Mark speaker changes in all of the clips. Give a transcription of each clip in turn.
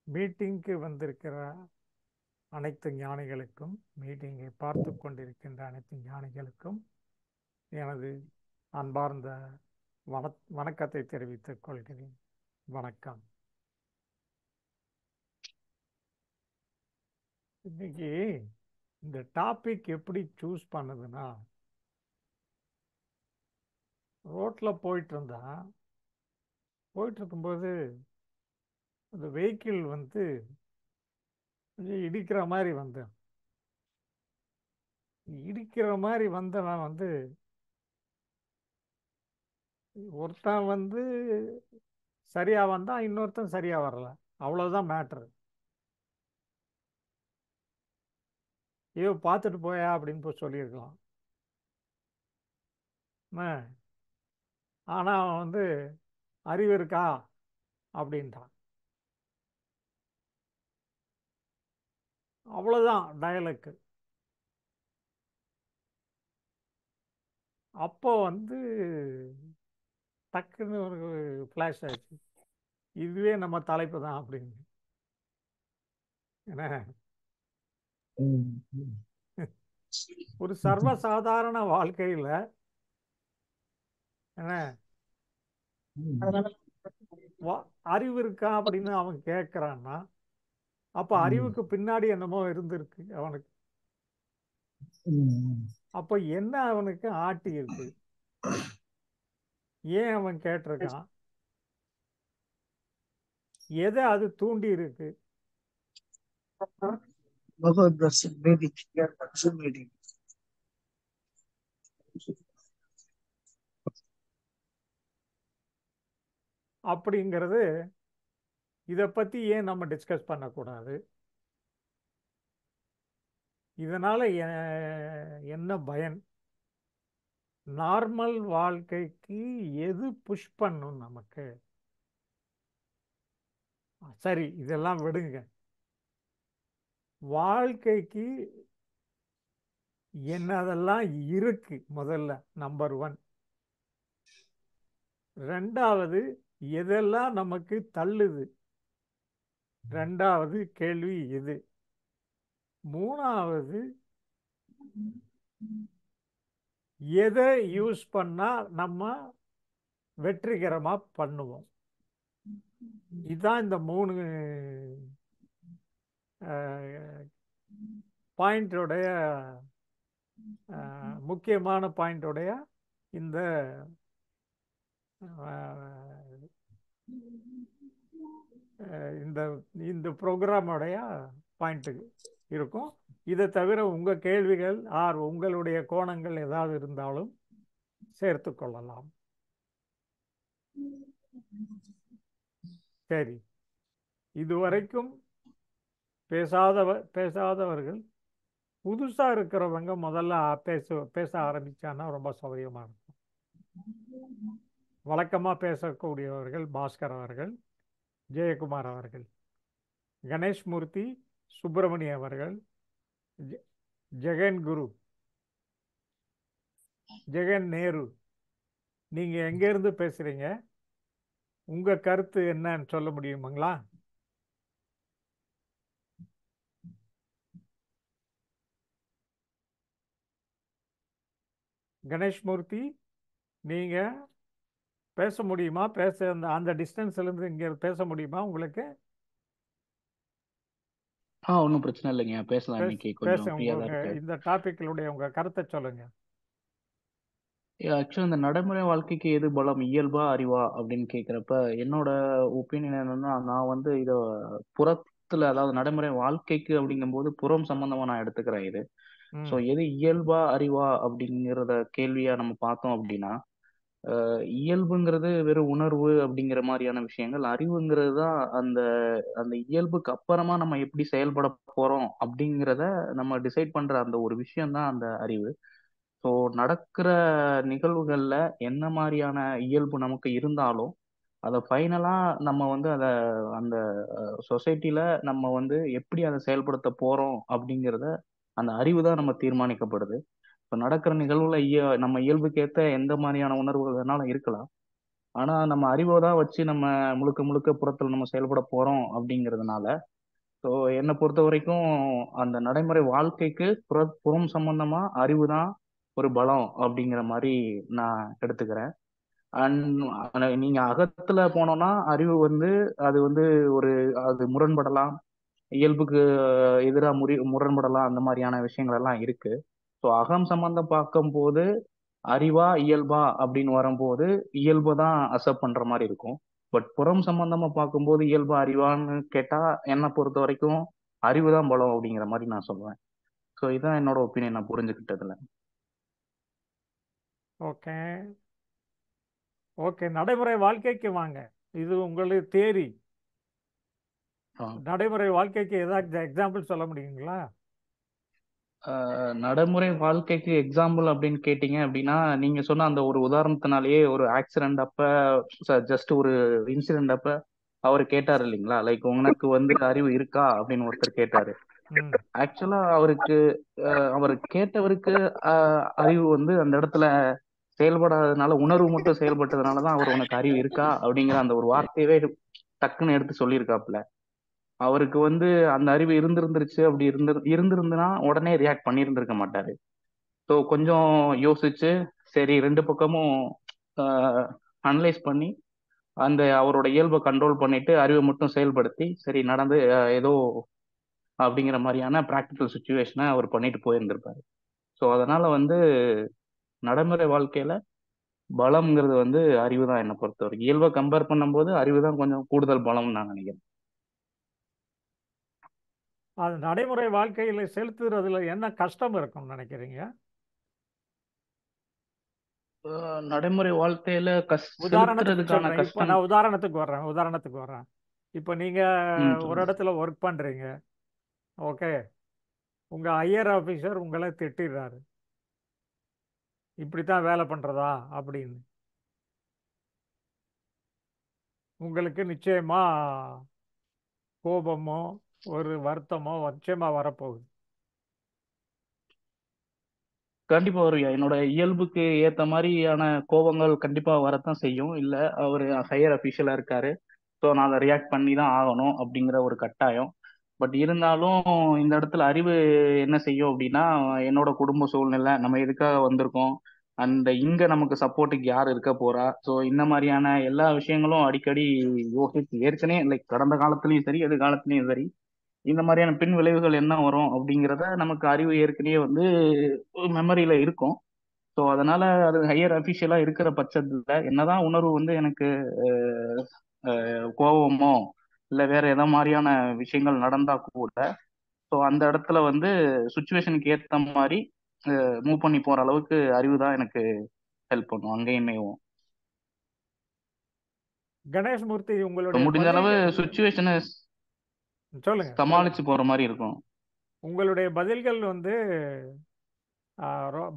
Speaker 1: மீட்டிங்க்கு வந்திருக்கிற அனைத்து ஞானிகளுக்கும், மீட்டிங்கை பார்த்து கொண்டிருக்கின்ற அனைத்து ஞானிகளுக்கும் எனது அன்பார்ந்த வணக்கத்தை தெரிவித்துக் கொள்கிறேன். வணக்கம். இன்னைக்கு இந்த டாபிக் எப்படி சூஸ் பண்ணுதுன்னா, ரோட்டில் போயிட்டு இருக்கும்போது அந்த வெஹிக்கிள் கொஞ்சம் இடிக்கிற மாதிரி வந்தவன் ஒருத்தன் சரியா வந்தான், இன்னொருத்தன் சரியா வரல. அவ்வளவுதான் மேட்ரு. ஐயோ பார்த்துட்டு போயா அப்படின்னு போய் சொல்லியிருக்கலாம். ஆனா அவன் அறிவு இருக்கா அப்படின்ட்டான். அவ்வளவுதான் டயலுக்கு. அப்போ டக்குன்னு ஒரு ஃப்ளாஷ் ஆயிடுச்சு, இதுவே நம்ம தலைப்பு தான் அப்படின்னு. என்ன, ஒரு சர்வசாதாரண வாழ்க்கையில என்ன அறிவு இருக்கா அப்படின்னு அவன் கேட்கிறான்னா, அப்ப அறிவுக்கு பின்னாடி என்னமோ இருந்திருக்கு அவனுக்கு. அப்ப என்ன அவனுக்கு ஆட்டி இருக்கு, ஏன் அவன் கேட்டிருக்கான், எதை அது தூண்டி இருக்கு? அப்படிங்கிறது இதை பத்தி ஏன் நம்ம டிஸ்கஸ் பண்ணக்கூடாது? இதனால என்ன பயன்? நார்மல் வாழ்க்கைக்கு எது புஷ் பண்ணும் நமக்கு? சரி, இதெல்லாம் விடுங்க. வாழ்க்கைக்கு என்னதெல்லாம் இருக்கு முதல்ல, நம்பர் 1. ரெண்டாவது, எதெல்லாம் நமக்கு தள்ளுது, ரெண்டாவது கேள்வி இது. மூணாவது, எதை யூஸ் பண்ணா நம்ம வெற்றிகரமா பண்ணுவோம். இதுதான் இந்த 3 பாயிண்டோடைய முக்கியமான பாயிண்டோடைய இந்த இந்த இந்த ப்ரோக்ராமோடைய பாயிண்ட்டுக்கு இருக்கும். இதை தவிர உங்கள் கேள்விகள் உங்களுடைய கோணங்கள் ஏதாவது இருந்தாலும் சேர்த்து கொள்ளலாம். சரி, இதுவரைக்கும் பேசாதவர்கள், புதுசா இருக்கிறவங்க முதல்ல பேச ஆரம்பிச்சான்னா ரொம்ப சௌகரியமா இருக்கும். வழக்கமா பேசக்கூடியவர்கள் பாஸ்கர் அவர்கள், ஜெயக்குமார் அவர்கள், கணேஷ் மூர்த்தி, சுப்பிரமணிய அவர்கள், ஜெகன் குரு, ஜெகன் நேரு, நீங்க எங்க இருந்து பேசுறீங்க? உங்க கருத்து என்னன்னு சொல்ல முடியுமாங்களா? கணேஷ் மூர்த்தி, நீங்க பேச முடியுமா? அந்த டிஸ்டன்ஸ்ல இருந்து இங்க பேச முடியுமா உங்களுக்கு?
Speaker 2: ஒன்றும் பிரச்சனை இல்லைங்க, பேசலாம். இன்னைக்கு கொஞ்சம் ஃப்ரீயா தான் இருக்கு.
Speaker 1: இந்த டாபிக்லுடைய உங்க கருத்தை சொல்லுங்க.
Speaker 2: ஆக்சுவலா இந்த நடைமுறை வாழ்க்கைக்கு எது பலம், இயல்பா அறிவா அப்படின்னு கேட்குறப்ப என்னோட ஒப்பீனியன் என்னன்னா, நான் இதை புறத்துல, அதாவது நடைமுறை வாழ்க்கைக்கு அப்படிங்கும்போது புறம் சம்பந்தமா நான் எடுத்துக்கிறேன் இது. ஸோ எது இயல்பா அறிவா அப்படிங்கிறத கேள்வியா நம்ம பார்த்தோம் அப்படின்னா, இயல்புங்கிறது வெறும் உணர்வு அப்படிங்கிற மாதிரியான விஷயங்கள். அறிவுங்கிறது தான் அந்த அந்த இயல்புக்கு அப்புறமா நம்ம எப்படி செயல்பட போறோம் அப்படிங்கிறத நம்ம டிசைட் பண்ற அந்த ஒரு விஷயம் தான் அந்த அறிவு. ஸோ நடக்கிற நிகழ்வுகள்ல என்ன மாதிரியான இயல்பு நமக்கு இருந்தாலும் அதை ஃபைனலா நம்ம அதை அந்த சொசைட்டில நம்ம எப்படி அதை செயல்படுத்த போறோம் அப்படிங்கிறத அந்த அறிவு தான் நம்ம தீர்மானிக்கப்படுது. இப்போ நடக்கிற நிகழ்வுல நம்ம இயல்புக்கு ஏத்த எந்த மாதிரியான உணர்வுகள் வேணாலும் இருக்கலாம். ஆனா நம்ம அறிவை தான் வச்சு நம்ம முழுக்க முழுக்க புறத்துல நம்ம செயல்பட போறோம் அப்படிங்கிறதுனால, ஸோ என்னை பொறுத்த வரைக்கும் அந்த நடைமுறை வாழ்க்கைக்கு புறம் சம்பந்தமா அறிவு தான் ஒரு பலம் அப்படிங்கிற மாதிரி நான் எடுத்துக்கிறேன். அண்ட் நீங்க அகத்துல போனோம்னா அறிவு வந்து அது வந்து ஒரு அது முரண்படலாம், இயல்புக்கு எதிராக முரண்படலாம், அந்த மாதிரியான விஷயங்கள் எல்லாம் இருக்கு. ஸோ அகம் சம்பந்தம் பார்க்கும்போது அறிவா இயல்பா அப்படின்னு வரும்போது இயல்பு தான் அக்செப்ட் பண்ற மாதிரி இருக்கும். பட் புறம் சம்பந்தமா பார்க்கும்போது இயல்பா அறிவான்னு கேட்டா என்னை பொறுத்த வரைக்கும் அறிவு தான் பலம் அப்படிங்கிற மாதிரி நான் சொல்லுவேன். ஸோ இதான் என்னோட ஒப்பீனியன் நான் புரிஞ்சுக்கிட்டதுல.
Speaker 1: ஓகே. ஓகே, நடைமுறை வாழ்க்கைக்கு வாங்க. இது உங்களுக்கு தேரி.
Speaker 2: ஆ.
Speaker 1: நடைமுறை வாழ்க்கைக்கு ஏதாவது எக்ஸாம்பிள் சொல்ல முடியுங்களா?
Speaker 2: நடைமுறை வாழ்க்கைக்கு எக்ஸாம்பிள் அப்படின்னு கேட்டீங்க அப்படின்னா, நீங்க சொன்ன அந்த ஒரு உதாரணத்தினாலேயே ஒரு ஆக்சிடென்ட் அப்ப ஜஸ்ட் ஒரு இன்சிடென்ட் அப்ப அவர் கேட்டாரு இல்லைங்களா, லைக் உனக்கு வந்து அறிவு இருக்கா அப்படின்னு ஒருத்தர் கேட்டாரு.
Speaker 1: ம்.
Speaker 2: ஆக்சுவலா அவர் கேட்டவருக்கு அறிவு வந்து அந்த இடத்துல செயல்படாததுனால, உணர்வு மட்டும் செயல்பட்டதுனாலதான் அவர் உனக்கு அறிவு இருக்கா அப்படிங்கிற அந்த ஒரு வார்த்தையவே டக்குன்னு எடுத்து சொல்லியிருக்காப்புல. அவருக்கு வந்து அந்த அறிவு இருந்திருந்துருச்சு, அப்படி இருந்திருந்துன்னா உடனே ரியாக்ட் பண்ணியிருந்திருக்க மாட்டாரு. ஸோ கொஞ்சம் யோசிச்சு, சரி ரெண்டு பக்கமும் அனலைஸ் பண்ணி அந்த அவரோட இயல்பை கண்ட்ரோல் பண்ணிட்டு அறிவை மட்டும் செயல்படுத்தி சரி நடந்து ஏதோ அப்படிங்கிற மாதிரியான ப்ராக்டிக்கல் சுச்சுவேஷனை அவர் பண்ணிட்டு போயிருந்திருப்பாரு. ஸோ அதனால வந்து நடைமுறை வாழ்க்கையில பலம்ங்கிறது வந்து அறிவு தான் என்னை பொறுத்த வரைக்கும். இயல்பை கம்பேர் பண்ணும்போது அறிவு தான் கொஞ்சம் கூடுதல் பலம்னு நான் நினைக்கிறேன்.
Speaker 1: அது நடைமுறை வாழ்க்கையில் செலுத்துறதுல என்ன கஷ்டம் இருக்கும்னு நினைக்கிறீங்க?
Speaker 2: நடைமுறை வாழ்க்கையில
Speaker 1: உதாரணத்துக்கு
Speaker 2: செலுத்துறதுக்கான
Speaker 1: சொல்றேன். இப்போ
Speaker 2: கஷ்டம்.
Speaker 1: நான் உதாரணத்துக்கு வர்றேன். இப்போ நீங்க ஒரு
Speaker 2: சொல்லுங்க.
Speaker 1: இடத்துல ஒர்க் பண்றீங்க. ஓகே. உங்க ஹையர் ஆஃபீஸர் உங்களை திட்டிடுறாரு, இப்படித்தான் வேலை பண்றதா அப்படின்னு. உங்களுக்கு நிச்சயமா கோபமோ ஒரு வருத்தமோ நிச்சயமா வரப்போகுது.
Speaker 2: கண்டிப்பா வருவியா, என்னோட இயல்புக்கு ஏத்த மாதிரியான கோபங்கள் கண்டிப்பா வரத்தான் செய்யும். இல்ல அவர் ஹையர் அபிஷியலா இருக்காரு, ஸோ நான் அதை ரியாக்ட் பண்ணி தான் ஆகணும் அப்படிங்கிற ஒரு கட்டாயம். பட் இருந்தாலும் இந்த இடத்துல அறிவு என்ன செய்யும் அப்படின்னா, என்னோட குடும்ப சூழ்நிலை, நம்ம எதுக்காக வந்திருக்கோம், அந்த இங்க நமக்கு சப்போர்ட்டுக்கு யார் இருக்க போறா, ஸோ இந்த மாதிரியான எல்லா விஷயங்களும் அடிக்கடி யோசிச்சு ஏற்கனவே லைக் கடந்த காலத்துலயும் சரி எதிர்காலத்துலயும் சரி இந்த மாதிரியான பின் விளைவுகள் என்ன வரும் அப்படிங்கிறத நமக்கு அறிவு ஏற்கனவே வந்து மெமரியில இருக்கும். ஸோ அதனால அது ஹையர் அஃபிஷியலா இருக்கிற பட்சத்துல என்னதான் உணர்வு வந்து எனக்கு கோபமோ இல்லை வேற எதா மாதிரியான விஷயங்கள் நடந்தா கூட, ஸோ அந்த இடத்துல வந்து சுச்சுவேஷனுக்கு ஏற்ற மாதிரி மூவ் பண்ணி போற அளவுக்கு அறிவு தான் எனக்கு ஹெல்ப் பண்ணும் அங்கேயுமே.
Speaker 1: கணேஷ் மூர்த்தி,
Speaker 2: So,
Speaker 1: உங்களுடைய
Speaker 2: முடிஞ்ச அளவு
Speaker 1: பதில்கள்
Speaker 2: சுச்சுவேஷனை
Speaker 1: சொல்லுங்க சொல்லுங்க.
Speaker 2: சமாளிச்சு போற மாதிரி இருக்கும்.
Speaker 1: உங்களுடைய பதில்கள் வந்து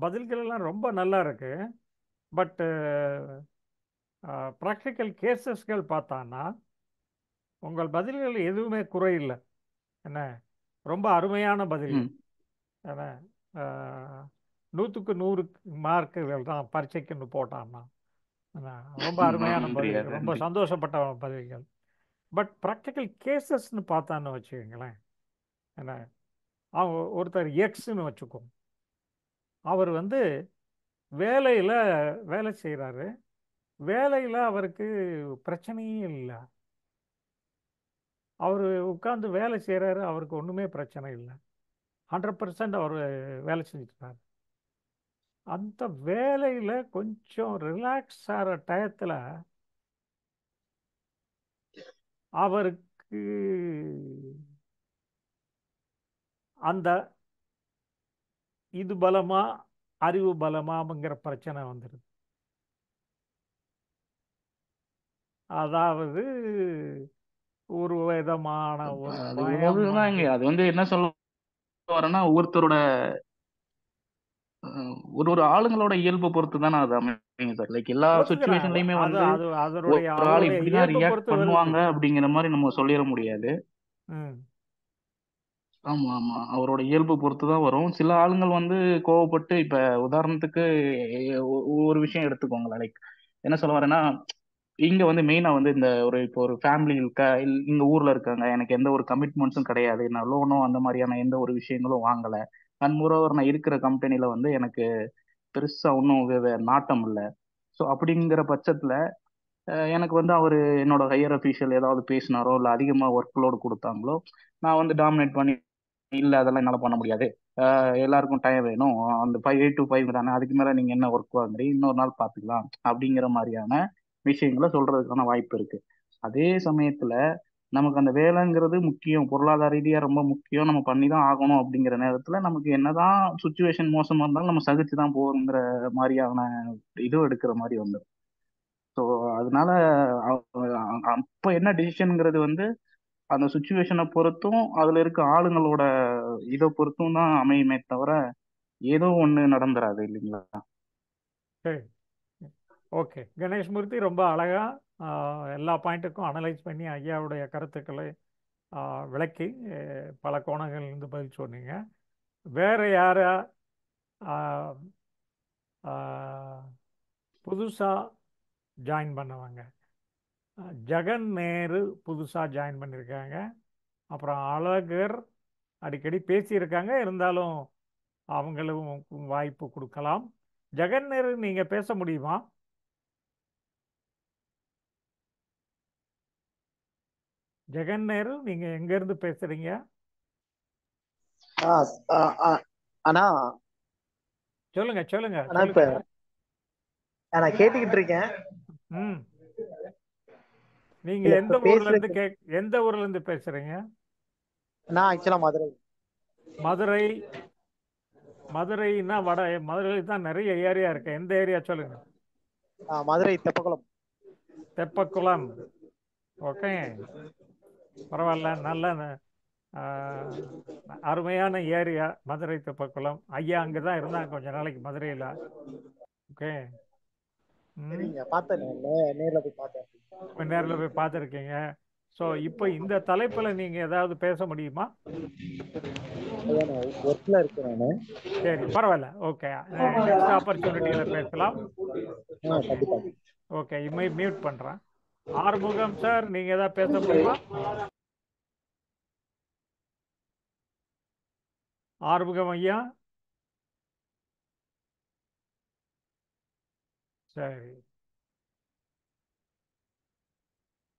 Speaker 1: பதில்கள் எல்லாம் ரொம்ப நல்லா இருக்கு. பட் ப்ராக்டிக்கல் கேசஸ்கள் பார்த்தான்னா உங்கள் பதில்கள் எதுவுமே குறையில்லை. என்ன, ரொம்ப அருமையான பதில்கள்.
Speaker 2: ம்.
Speaker 1: என்ன, 100க்கு 100 மார்க்குகள் தான் பரீட்சைக்குன்னு போட்டான்னா. என்ன, ரொம்ப அருமையான
Speaker 2: நன்றியா,
Speaker 1: பதில்கள், ரொம்ப
Speaker 2: நன்றி.
Speaker 1: சந்தோஷப்பட்ட பதில்கள். பட் ப்ராக்டிக்கல் கேசஸ்ன்னு பார்த்தான்னு வச்சுக்கோங்களேன். என்ன, அவன் ஒருத்தர் எக்ஸ்ன்னு வச்சுக்கோ, அவர் வந்து வேலையில் வேலை செய்கிறாரு. வேலையில் அவருக்கு பிரச்சனையே இல்லை. அவர் உட்கார்ந்து வேலை செய்கிறாரு, அவருக்கு ஒன்றுமே பிரச்சனை இல்லை. 100% அவர் வேலை செஞ்சுருக்காரு. அந்த வேலையில் கொஞ்சம் ரிலாக்ஸ் ஆகிற டயத்தில் அவருக்கு அந்த இது பலமா அறிவு பலமாங்கிற பிரச்சனை வந்துடுது. அதாவது ஒரு விதமான ஒரு
Speaker 2: அது
Speaker 1: பயம்
Speaker 2: ஒவ்வொருதான்
Speaker 1: வந்து.
Speaker 2: இங்க அது வந்து என்ன சொல்ல வரேன்னா, ஒவ்வொருத்தரோட ஒரு ஒரு ஆளுங்களோட இயல்பை பொறுத்து தானே அது அமையும் சார். லைக் எல்லா
Speaker 1: ஒத்துக்கிறேன்.
Speaker 2: சுச்சுவேஷன்லயுமே
Speaker 1: அது
Speaker 2: வந்து
Speaker 1: அது அதனுடைய
Speaker 2: ஒரு ஆள்
Speaker 1: அவருடைய
Speaker 2: இப்படிதான்
Speaker 1: இயல்பை
Speaker 2: ரியாக்ட்
Speaker 1: பொறுத்து வருது.
Speaker 2: பண்ணுவாங்க அப்படிங்கிற மாதிரி நம்ம சொல்லிட முடியாது.
Speaker 1: ம்.
Speaker 2: ஆமா ஆமா, அவரோட இயல்பு பொறுத்து தான் வரும். சில ஆளுங்கள் வந்து கோவப்பட்டு, இப்ப உதாரணத்துக்கு ஒரு விஷயம் எடுத்துக்கோங்களேன். லைக் என்ன சொல்ல வரேன்னா, இங்க வந்து மெயினா வந்து இந்த இப்போ ஒரு ஃபேமிலி இருக்கா, இங்க ஊர்ல இருக்காங்க, எனக்கு எந்த ஒரு கமிட்மெண்ட்ஸும் கிடையாது, நான் லோனோ அந்த மாதிரியான எந்த ஒரு விஷயங்களும் வாங்கல. அண்ட் மோரோவர் நான் இருக்கிற கம்பெனில வந்து எனக்கு பெருசா ஒன்றும் நாட்டம் இல்லை. ஸோ அப்படிங்கிற பட்சத்துல எனக்கு வந்து அவர் என்னோட ஹையர் அஃபீஷியல் ஏதாவது பேசினாரோ இல்லை அதிகமாக ஒர்க் லோடு கொடுத்தாங்களோ, நான் வந்து டாமினேட் பண்ணி, இல்லை அதெல்லாம் என்னால் பண்ண முடியாது, எல்லாருக்கும் டைம் வேணும், அந்த 8 to 5 தானே, அதுக்கு மேலே நீங்கள் என்ன ஒர்க் வாங்குறீங்க, இன்னொரு நாள் பார்த்துக்கலாம் அப்படிங்கிற மாதிரியான விஷயங்களை சொல்றதுக்கான வாய்ப்பு இருக்கு. அதே சமயத்துல நமக்கு அந்த வேலைங்கிறது முக்கியம், பொருளாதார ரீதியா ரொம்ப முக்கியம், நம்ம பண்ணி தான் ஆகணும் அப்படிங்கிற நேரத்துல நமக்கு என்னதான் சுச்சுவேஷன் மோசமா இருந்தாலும் நம்ம சகிச்சு தான் போகிற மாதிரியான இது எடுக்கிற மாதிரி வந்துடும். ஸோ அதனால அப்போ என்ன டிசிஷனுங்கிறது வந்து அந்த சுச்சுவேஷனை பொறுத்தும் அதுல இருக்க ஆளுங்களோட இதை பொறுத்தும் தான் அமையுமே தவிர ஏதோ ஒண்ணு நடந்துராது இல்லைங்களா.
Speaker 1: சரி, ஓகே. கணேஷ் மூர்த்தி ரொம்ப அழகா எல்லா பாயிண்ட்டுக்கும் அனலைஸ் பண்ணி ஐயாவுடைய கருத்துக்களை விளக்கி பல கோணங்கள்லேருந்து பதில் சொன்னீங்க. வேற யாரா புதுசாக ஜாயின் பண்ணவங்க? ஜெகன் நேரு புதுசாக ஜாயின் பண்ணியிருக்காங்க. அப்புறம் அழகர் அடிக்கடி பேசியிருக்காங்க, இருந்தாலும் அவங்களும் வாய்ப்பு கொடுக்கலாம். ஜெகன் நேரு, நீங்கள் பேச முடியுமா? ஜெகன் நேரு, நீங்கள் எங்கேருந்து பேசுகிறீங்க?
Speaker 3: ஆ, ஆ, ஆ, அண்ணா
Speaker 1: சொல்லுங்க சொல்லுங்க
Speaker 3: அண்ணா இப்ப
Speaker 1: சொல்லுங்க.
Speaker 3: நான் கேட்டுக்கிட்டு இருக்கேன்.
Speaker 1: ம், நீங்கள்
Speaker 3: இல்ல
Speaker 1: எந்த
Speaker 3: இப்ப
Speaker 1: ஊர்லேருந்து
Speaker 3: பேசுறதுக்கு
Speaker 1: எந்த ஊர்லேருந்து பேசுகிறீங்க?
Speaker 3: நான் ஆக்சுவலா மதுரை.
Speaker 1: மதுரை. மதுரைன்னா மதுரை தான் நிறைய ஏரியா இருக்கு. எந்த ஏரியா சொல்லுங்க?
Speaker 3: மதுரை தெப்பக்குளம்.
Speaker 1: தெப்பக்குளம். ஓகே, பரவாயில்ல. நல்ல ஆஹ், அருமையான ஏரியா மதுரை தெப்பக்குளம். ஐயா அங்கே தான் இருந்தாங்க கொஞ்ச நாளைக்கு மதுரையில். ஓகே. ம்,
Speaker 3: சரிங்க, பார்த்தேன், நேர்ல போய் பார்த்தேன்.
Speaker 1: நேரில் போய் பார்த்துருக்கீங்க. ஸோ இப்போ இந்த தலைப்பில் நீங்கள் ஏதாவது பேச முடியுமா?
Speaker 3: ஐயா நான் ஒர்க்ல இருக்கேன் நானு.
Speaker 1: சரி, பரவாயில்ல. ஓகே, நெக்ஸ்ட் ஆப்பர்ச்சுனிட்டியில் பேசலாம். ஓகே.
Speaker 3: கண்டிப்பா.
Speaker 1: ஓகே, மியூட் பண்ணுறேன். ஆறுமுகம் சார், நீங்கள் ஏதாவது பேச முடியுமா? ஆறுமுகம் ஐயா. சரி.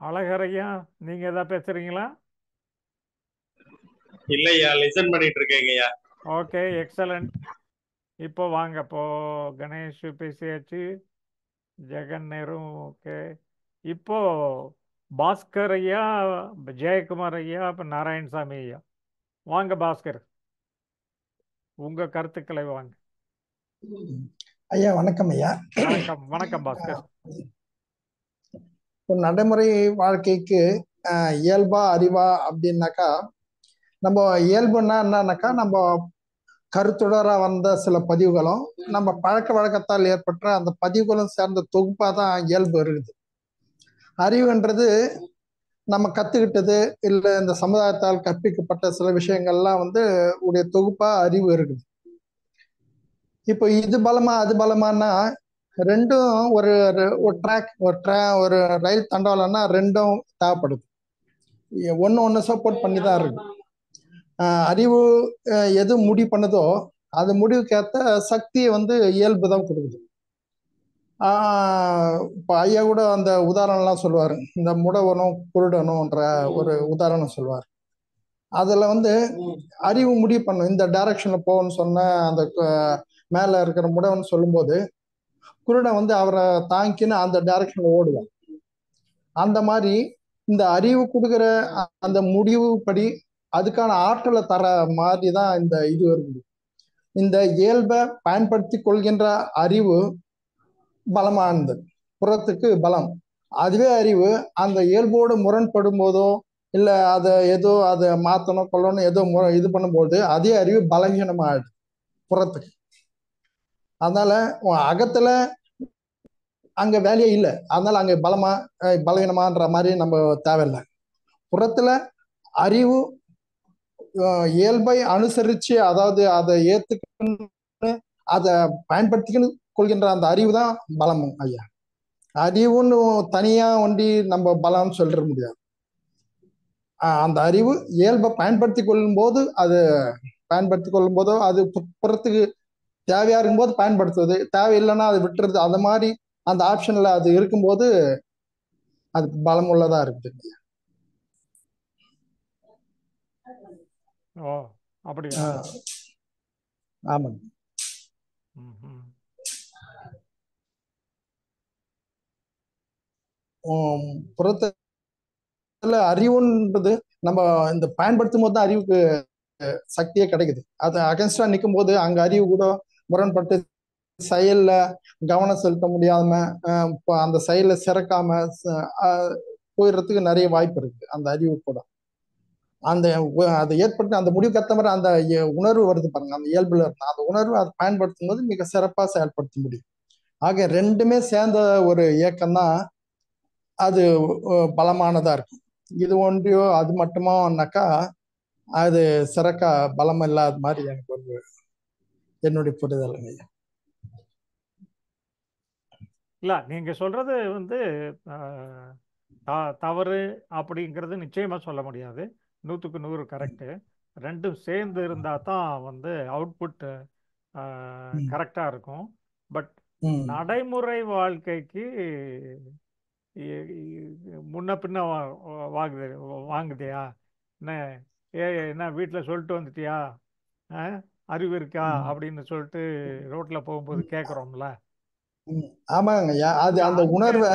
Speaker 1: அழகர் ஐயா, நீங்கள் ஏதாவது பேசுகிறீங்களா?
Speaker 4: இல்லையா, லிசன் பண்ணிட்டு இருக்கேங்கய்யா.
Speaker 1: Okay, excellent. இப்போ வாங்க, இப்போ கணேஷ் பேசியாச்சு, ஜெகன் நேரு. ஓகே, இப்போ பாஸ்கர் ஐயா, ஜெயக்குமார் ஐயா, இப்போ நாராயணசாமி ஐயா. வாங்க பாஸ்கர், உங்க கருத்துக்களை வாங்க.
Speaker 5: ஐயா வணக்கம் ஐயா.
Speaker 1: வணக்கம் வணக்கம் பாஸ்கர்.
Speaker 5: ஒரு நடைமுறை வாழ்க்கைக்கு இயல்பா அறிவா அப்படின்னாக்கா, நம்ம இயல்புன்னா என்னன்னாக்கா, நம்ம கருத்துடரா வந்த சில பதிவுகளும் நம்ம பழக்க வழக்கத்தால் ஏற்பட்ட அந்த பதிவுகளும் சேர்ந்த தொகுப்பா தான் இயல்பு இருக்குது. அறிவுன்றது நம்ம கத்துக்கிட்டது இல்லை இந்த சமுதாயத்தால் கற்பிக்கப்பட்ட சில விஷயங்கள்லாம் உடைய தொகுப்பா அறிவு இருக்குது. இப்போ இது பலமா அது பலமானா ரெண்டும் ஒரு ட்ராக் ஒரு ரயில் தண்டவாளம்னா ரெண்டும் தேவைப்படுது. ஒன்று சப்போர்ட் பண்ணி தான் இருக்கு. அறிவு எது முடிவு பண்ணுதோ அது முடிவுக்கேற்ற சக்தியை இயல்பு தான் கொடுக்குது. இப்போ ஐயா கூட அந்த உதாரணம்லாம் சொல்லுவார். இந்த முடவனும் குருடனும்ன்ற ஒரு உதாரணம் சொல்லுவார். அதில் அறிவு முடிவு பண்ணும் இந்த டைரக்ஷனில் போகணும்னு சொன்ன அந்த மேலே இருக்கிற முடவன் சொல்லும்போது குருடன் அவரை தாங்கின்னு அந்த டைரக்ஷன்ல ஓடுவான். அந்த மாதிரி இந்த அறிவு கொடுக்குற அந்த முடிவு படி அதுக்கான ஆற்றலை தர மாதிரி தான் இந்த இது இருக்குது. இந்த இயல்பை பயன்படுத்தி கொள்கின்ற அறிவு பலமானது, புறத்துக்கு பலம். அதுவே அறிவு அந்த இயல்போடு முரண்படும் போதோ இல்லை அதை மாற்றணும் கொள்ளணும் ஏதோ இது பண்ணும்போது அதே அறிவு பலகீனமாயிடுது புறத்துக்கு. அதனால அகத்துல அங்க வேலையே இல்லை, அதனால அங்க பலவீனமான்ற மாதிரி நம்ம தேவையில்லை. புறத்துல அறிவு இயல்பை அனுசரிச்சு, அதாவது அதை ஏத்துக்கணும்னு அதை பயன்படுத்திக்கணும் கொள்கின்ற அந்த அறிவு தான் பலமும் ஐயா. அறிவுன்னு தனியா ஒண்டி நம்ம பலம்னு சொல்லிட முடியாது. அந்த அறிவு இயல்பை பயன்படுத்தி கொள்ளும் போது அது பயன்படுத்தி கொள்ளும் போதோ அது புறத்துக்கு தேவையா இருக்கும்போது பயன்படுத்துவது, தேவையில்லைன்னா அது விட்டுறது, அந்த மாதிரி அந்த ஆப்ஷன்ல அது இருக்கும்போது அது பலம் உள்ளதா இருக்குது.
Speaker 1: ஓ அப்படியா?
Speaker 5: ஆமாங்க. புறத்துல அறிவுன்றது நம்ம இந்த பயன்படுத்தும் போது தான் அறிவுக்கு சக்தியே கிடைக்குது. அது அகென்ஸ்டா நிற்கும் போது அங்க அறிவு கூட முரண்பட்டு செயல்ல கவனம் செலுத்த முடியாம அந்த செயல சிறக்காம போயிடுறதுக்கு நிறைய வாய்ப்பு இருக்கு. அந்த அறிவு கூட அந்த அதை ஏற்பட்டு அந்த முடிவு கத்த மாதிரி அந்த உணர்வு வருது பாருங்க, அந்த இயல்புல இருந்தா அந்த உணர்வு அதை பயன்படுத்தும் போது மிக சிறப்பா செயல்படுத்த முடியும். ஆக ரெண்டுமே சேர்ந்த ஒரு இயக்கம் தான் அது பலமானதா இருக்கும். இது ஒன்றியோ அது மட்டுமானாக்கா அது சிறக்கா பலம் இல்லாத மாதிரி எனக்கு ஒரு என்னுடைய புரிதல்.
Speaker 1: இல்ல நீங்க சொல்றது தவறு அப்படிங்கிறது நிச்சயமா சொல்ல முடியாது. 100க்கு 100 கரெக்டு. ரெண்டும் சேர்ந்து இருந்தா தான் அவுட்புட் கரெக்டா இருக்கும். பட் நடைமுறை வாழ்க்கைக்கு முன்ன பின்ன வாங்குதியா என்ன வீட்டில் சொல்லிட்டு வந்துட்டியா, அறிவு இருக்கா அப்படின்னு சொல்லிட்டு ரோட்ல போகும்போது கேட்குறோம்ல.
Speaker 5: ஆமாங்க ஐயா. அது அந்த உணர்வை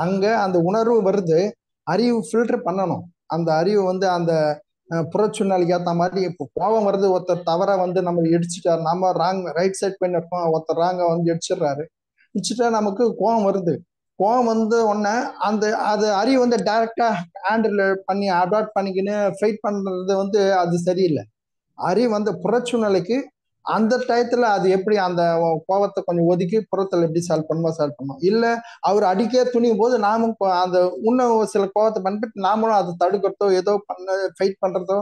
Speaker 5: அங்க அந்த உணர்வு வருது, அறிவு ஃபில்டர் பண்ணணும். அந்த அறிவு அந்த புறச்சூழ்நிலைக்கு ஏற்ற மாதிரி இப்போ கோபம் வருது, ஒருத்தர் தவற நம்ம இடிச்சுட்டாரு, நம்ம ரைட் சைட் பண்ணி இருக்கோம், ஒருத்தர் ராங்க இடிச்சிடுறாரு, இடிச்சுட்டா நமக்கு கோபம் வருது. கோபம் உடனே அந்த அது அறிவு டைரக்டா ஹேண்டில் பண்ணி அடாப்ட் பண்ணிக்கின்னு ஃபைட் பண்றது அது சரியில்லை. அறிவு புறச்சூழ்நிலைக்கு அந்த டயத்துல அது எப்படி அந்த கோபத்தை கொஞ்சம் ஒதுக்கி புறத்துல எப்படி சால்வ் பண்ணும். இல்ல அவர் அடிக்க துணியும் போது நாமும் அந்த இன்னும் சில கோபத்தை பண்ணிட்டு நாமளும் அதை தடுக்கிறதோ ஏதோ ஃபைட் பண்றதோ,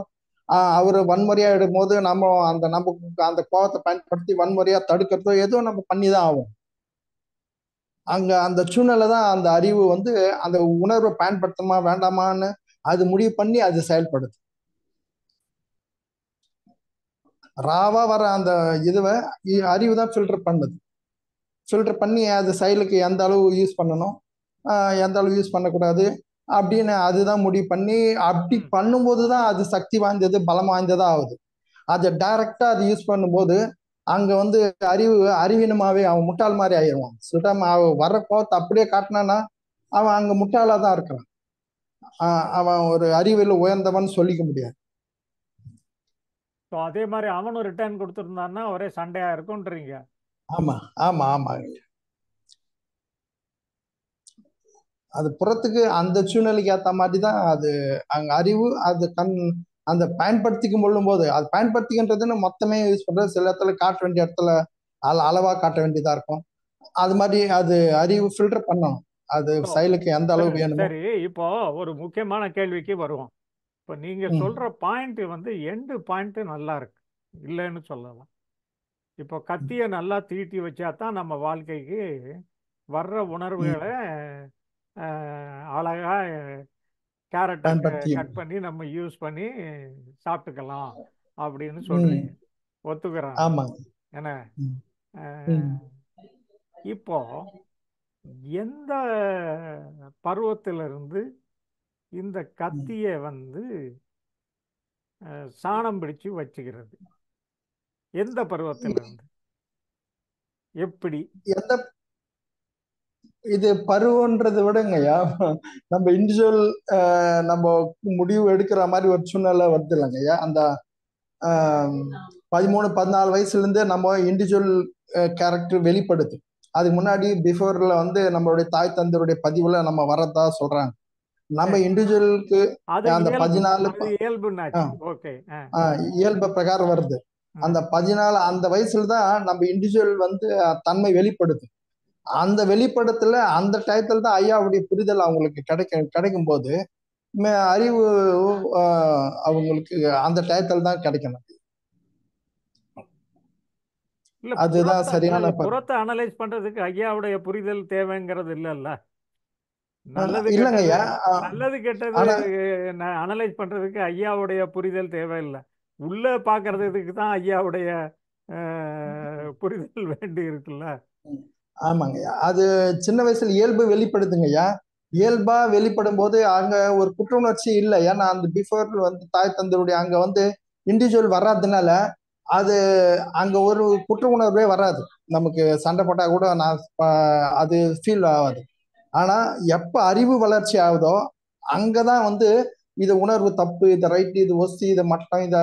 Speaker 5: அவரு வன்முறையா இடும் போது நம்ம அந்த கோபத்தை பயன்படுத்தி வன்முறையா தடுக்கிறதோ ஏதோ நம்ம பண்ணிதான் ஆகும். அங்க அந்த சூழ்நிலை தான் அந்த அறிவு அந்த உணர்வை பயன்படுத்தமா வேண்டாமான்னு அது முடிவு பண்ணி அது செயல்படுது. ராவா வர அந்த இதுவை அறிவு தான் ஃபில்டர் பண்ணுது. ஃபில்டர் பண்ணி அது செயலுக்கு எந்த அளவு யூஸ் பண்ணணும், எந்த அளவு யூஸ் பண்ணக்கூடாது அப்படின்னு அதுதான் முடிவு பண்ணி அப்படி பண்ணும்போது தான் அது சக்தி வாய்ந்தது பலம் வாய்ந்ததா ஆகுது. அதை டைரக்டா அது யூஸ் பண்ணும்போது அங்க அறிவீனமாவே அவன் முட்டாள் மாதிரி ஆயிடுவான். சுட்டாம அவன் வர்ற கோவத்தை அப்படியே காட்டினானா அவன் அங்க முட்டாளா தான் இருக்கிறான். அவன் ஒரு அறிவில் உயர்ந்தவன் சொல்லிக்க முடியாது.
Speaker 1: அதே மாதிரி அவனும் ரிட்டர்ன் கொடுத்துருந்தான்னா ஒரே சண்டையா இருக்கும்ன்றீங்க.
Speaker 5: ஆமா ஆமா ஆமாங்க. அது புறத்துக்கு அந்த சூழ்நிலைக்கு ஏற்ற மாதிரி தான் அது அங்க அறிவு அது அந்த பயன்படுத்திக்கும் கொள்ளும் போது அது பயன்படுத்திக்கின்றதுன்னு மொத்தமே யூஸ் பண்றது, சில இடத்துல காட்ட வேண்டிய இடத்துல அளவா காட்ட வேண்டியதா இருக்கும். அது மாதிரி அது அறிவு ஃபில்டர் பண்ணணும், அது செயலுக்கு எந்த அளவு வேணுமோ.
Speaker 1: சரி, இப்போ ஒரு முக்கியமான கேள்விக்கு வருவோம். இப்போ நீங்க சொல்ற பாயிண்ட் எண்டு பாயிண்ட் நல்லா இருக்கு, இல்லைன்னு சொல்லலாம். இப்போ கத்தியை நல்லா தீட்டி வச்சா தான் நம்ம வாழ்க்கைக்கு வர்ற உணர்வுகளை அழகா கேரட்டை கட் பண்ணி நம்ம யூஸ் பண்ணி சாப்பிட்டுக்கலாம் அப்படின்னு சொல்றீங்க. ஒத்துக்கிறேன். என்ன இப்போ எந்த பருவத்திலிருந்து இந்த கத்தியை சாணம் பிடிச்சு வச்சுக்கிறது? எந்த பருவத்திலிருந்து எப்படி?
Speaker 5: எந்த இது பருவன்றதை விடங்கய்யா, நம்ம இண்டிவிஜுவல் நம்ம முடிவு எடுக்கிற மாதிரி ஒரு சூழ்நிலை வருது இல்லைங்கய்யா. அந்த 13-14 வயசுல இருந்தே நம்ம இண்டிவிஜுவல் கேரக்டர் வெளிப்படுது. அதுக்கு முன்னாடி பிஃபோர்ல நம்மளுடைய தாய் தந்தருடைய பதிவுல நம்ம வரதா சொல்றாங்க. நம்ம இண்டிவிஜுவலுக்கு அந்த 14 இயல்பு பிரகாரம் வருது. அந்த 14 அந்த வயசுலதான் நம்ம இண்டிவிஜுவல் தன்மை வெளிப்படுது. அந்த வெளிப்படத்துல அந்த டயத்துல தான் ஐயாவுடைய புரிதல் அவங்களுக்கு கிடைக்கும் போது அறிவு அவங்களுக்கு அந்த டயத்தில் தான் கிடைக்கணும்.
Speaker 1: இல்ல
Speaker 5: அதுதான் சரியான
Speaker 1: புறத்தை அனலைஸ் பண்றதுக்கு ஐயாவுடைய புரிதல் தேவைங்கிறது இல்லைல்ல. நல்லது
Speaker 5: இல்லைங்க
Speaker 1: கெட்டது
Speaker 5: ஐயா.
Speaker 1: நல்லது கெட்டது
Speaker 5: ஆனா
Speaker 1: அனலைஸ் பண்றதுக்கு ஐயாவுடைய புரிதல் தேவையில்லை. உள்ள பாக்குறதுக்கு தான் ஐயாவுடைய புரிதல் வேண்டி இருக்குல்ல.
Speaker 5: ஆமாங்க ஐயா, அது சின்ன வயசுல இயல்பு வெளிப்படுதுங்கய்யா. இயல்பா வெளிப்படும் போது அங்க ஒரு குற்ற உணர்ச்சி இல்லை. ஏன்னா அந்த பிஃபோர் வந்து தாய் தந்தருடைய அங்க வந்து இண்டிவிஜுவல் வராததுனால அது அங்க ஒரு குற்ற உணர்வே வராது. நமக்கு சண்டை போட்டா கூட அது ஃபீல் ஆகாது. ஆனா எப்ப அறிவு வளர்ச்சி ஆகுதோ அங்கதான் வந்து இது உணர்வு தப்பு, இது ரைட், இது ஒஸ்தி, இது மட்டம், இத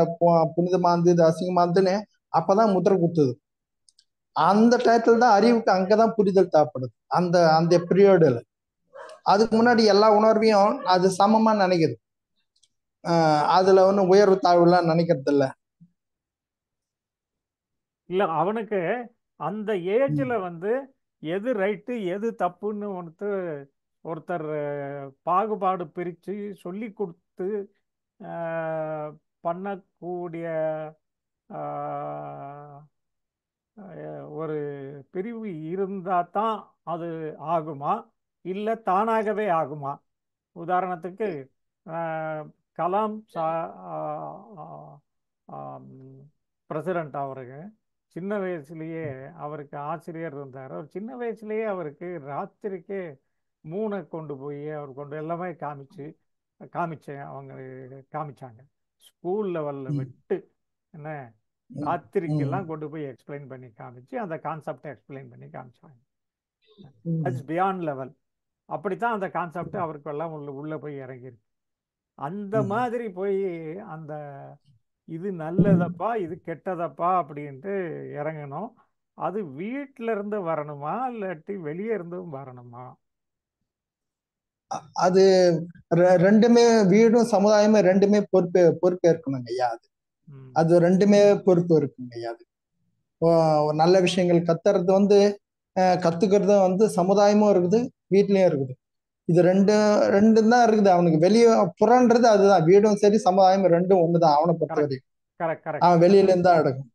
Speaker 5: புனிதமானது, இது அசிங்கமானதுன்னு அப்பதான் முத்திரை குத்துது. அந்த டயத்துல தான் அறிவுக்கு அங்கதான் புரிதல் தேவைப்படுது, அந்த அந்த பீரியடுல. அதுக்கு முன்னாடி எல்லா உணர்வையும் அது சமமா நினைக்குது. அதுல ஒன்றும் உயர்வு தாழ்வுலாம் நினைக்கிறது இல்லை.
Speaker 1: இல்ல அவனுக்கு அந்த ஏஜ்ல வந்து எது ரைட்டு எது தப்புன்னு ஒருத்தர் பாகுபாடு பிரித்து சொல்லி கொடுத்து பண்ணக்கூடிய ஒரு பிரிவு இருந்தால் தான் அது ஆகுமா, இல்லை தானாகவே ஆகுமா? உதாரணத்துக்கு கலாம் பிரசிடண்ட் அவருக்கு சின்ன வயசுலேயே அவருக்கு ஆசிரியர் இருந்தார். அவர் சின்ன வயசுலேயே அவருக்கு ராத்திரிக்கே மூணை கொண்டு போய் அவர் கொண்டு எல்லாமே அவங்க காமிச்சாங்க. ஸ்கூல் லெவலில் விட்டு என்ன ராத்திரிக்கெல்லாம் கொண்டு போய் எக்ஸ்பிளைன் பண்ணி காமிச்சு அந்த கான்செப்டை எக்ஸ்பிளைன் பண்ணி காமிச்சாங்க. That's beyond level. அப்படித்தான் அந்த கான்செப்ட் அவருக்கெல்லாம் உள்ள போய் இறங்கிருக்கு. அந்த மாதிரி போய் அந்த இது நல்லதப்பா இது கெட்டதப்பா அப்படின்ட்டு இறங்கணும். அது வீட்டில இருந்து வரணுமா இல்லாட்டி வெளியே இருந்தும் வரணுமா?
Speaker 5: அது ரெண்டுமே, வீடும் சமுதாயமும் ரெண்டுமே பொறுப்பேற்கணுங்க ஐயா. அது ரெண்டுமே பொறுப்பு இருக்குங்க ஐயா. அது ஒரு நல்ல விஷயங்கள் கத்துறது வந்து கத்துக்கிறதும் வந்து சமுதாயமும் இருக்குது, வீட்லயும் இருக்குது. இது ரெண்டும் தான் இருக்குது. அவனுக்கு வெளியே புறன்றது அதுதான். வீடும் சரி சமுதாயமும் ரெண்டும் ஒண்ணுதான் அவனை பொறுத்த வரைக்கும். அவன் வெளியில இருந்தா எடுக்கும்.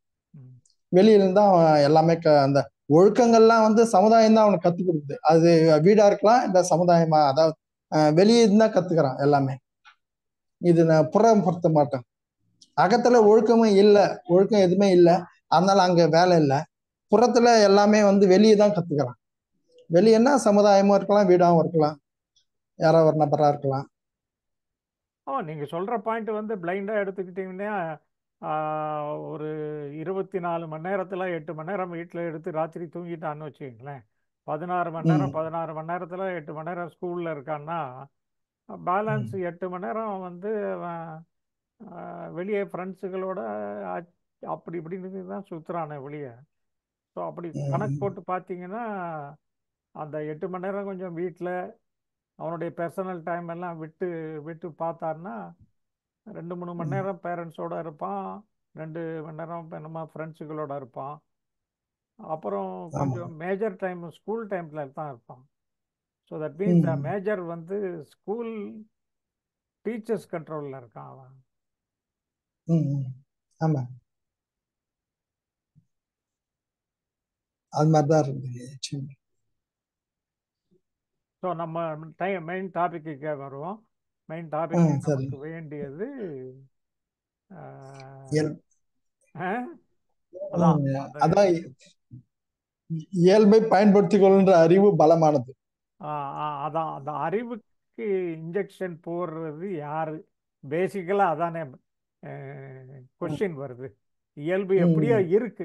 Speaker 5: வெளியில இருந்தா அவன் எல்லாமே அந்த ஒழுக்கங்கள்லாம் வந்து சமுதாயம் தான் அவனுக்கு கத்துக் கொடுக்குது. அது வீடா இருக்கலாம் இல்ல சமுதாயமா, அதாவது வெளியே இருந்தா கத்துக்கிறான் எல்லாமே. இது நான் புறப்படுத்த மாட்டேன். அகத்துல ஒழுக்கமும் இல்லை, ஒழுக்கம் எதுவுமே இல்லை, அதனால அங்க வேலை இல்லை. புறத்துல எல்லாமே வந்து வெளியே தான் கத்துக்கிறான். வெளியேன்னா சமுதாயமும் இருக்கலாம், வீடாவும் இருக்கலாம், யாராவது ஒரு நபரா இருக்கலாம்.
Speaker 1: நீங்க சொல்ற பாயிண்ட் வந்து பிளைண்டா எடுத்துக்கிட்டீங்கன்னா ஒரு 24 மணி நேரத்துல 8 மணி நேரம் வீட்டில் எடுத்து ராத்திரி தூங்கிட்டான்னு வச்சுக்கங்களேன். 16 மணி நேரம் 16 மணி நேரத்துல 8 மணி நேரம் ஸ்கூல்ல இருக்கான்னா பேலன்ஸ் 8 மணி நேரம் வந்து வெளியே ஃப்ரெண்ட்ஸுகளோட அப்படி இப்படின்னு தான் சுற்றுறானே வெளியே. ஸோ அப்படி கணக்கு போட்டு பார்த்தீங்கன்னா அந்த 8 மணி நேரம் கொஞ்சம் வீட்டில் அவனுடைய பர்சனல் டைம் எல்லாம் விட்டு விட்டு பார்த்தான்னா 2-3 மணி நேரம் பேரண்ட்ஸோடு இருப்பான், 2 மணி நேரம் நம்ம ஃப்ரெண்ட்ஸுகளோட இருப்பான். அப்புறம் கொஞ்சம் மேஜர் டைம் ஸ்கூல் டைமில் தான் இருப்பான். ஸோ தட் மீன்ஸ் மேஜர் வந்து ஸ்கூல் டீச்சர்ஸ் கண்ட்ரோலில் இருக்கான் அவன்.
Speaker 5: ஆமாம், அது மாதிரி தான் இருந்தது.
Speaker 1: ஸோ நம்ம மெயின் டாபிக்கு வருவோம். மெயின் டாபிக் நமக்கு வேண்டியது
Speaker 5: அதான் இயல்பை பயன்படுத்திக் கொள்கின்ற அறிவு பலமானது.
Speaker 1: அதான் அந்த அறிவுக்கு இன்ஜெக்ஷன் போடுறது யாரு? பேசிக்கலா அதானே கொஸ்டின் வருது. இயல்பு எப்படியோ இருக்கு,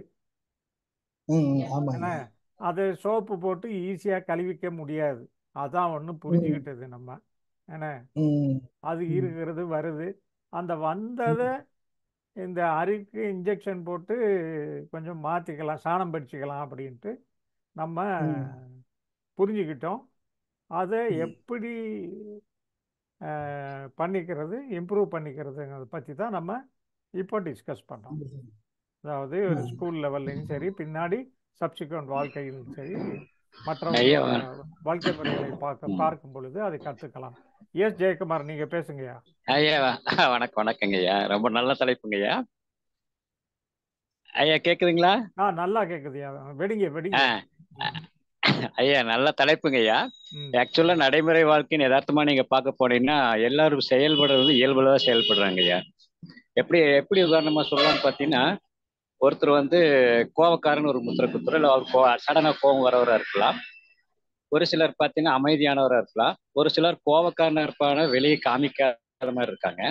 Speaker 1: அது சோப்பு போட்டு ஈஸியா கழுவிக்க முடியாது. அதான் ஒண்ணு புரிஞ்சுக்கிட்டது நம்ம. என்ன அது இருக்கிறது வருது, அந்த வந்ததை இந்த அறிவுக்கு இன்ஜெக்ஷன் போட்டு கொஞ்சம் மாற்றிக்கலாம், சாணம் படிச்சுக்கலாம் அப்படின்ட்டு நம்ம புரிஞ்சுக்கிட்டோம். அதை எப்படி பண்ணிக்கிறது, இம்ப்ரூவ் பண்ணிக்கிறதுங்கிறத பற்றி தான் நம்ம இப்போ டிஸ்கஸ் பண்ணோம். அதாவது ஒரு ஸ்கூல் லெவல்லையும் சரி, பின்னாடி சப்சிக்வெண்ட் வாழ்க்கையிலும் சரி, மற்றவர்களுடைய வாழ்க்கை முறைகளை பார்க்கும் பொழுது அதை கற்றுக்கலாம். எஸ் ஜெயக்குமார், நீங்க பேசுங்கய்யா.
Speaker 6: ஐயா வணக்கங்கய்யா. ரொம்ப நல்ல தலைப்புங்கய்யா. ஐயா கேக்குதுங்களா?
Speaker 1: நல்லா கேக்குதுயா. வெடிங்க.
Speaker 6: ஐயா நல்ல தலைப்புங்கய்யா. ஆக்சுவலா நடைமுறை வாழ்க்கையின் யதார்த்தமா நீங்க பார்க்க போனீங்கன்னா எல்லாரும் செயல்படுறது இயல்புலதான் செயல்படுறாங்க ஐயா. எப்படி உதாரணமா சொல்லலாம்னு பாத்தீங்கன்னா, ஒருத்தர் கோவக்காரன்னு ஒரு முத்திரை குத்துற, இல்ல சடனா கோவம் வரவரா இருக்கலாம். ஒரு சிலர் பாத்தீங்கன்னா அமைதியானவரா இருக்கலாம். ஒரு சிலர் கோவக்காரனா இருப்பான வெளியே காமிக்காத மாதிரி இருக்காங்க.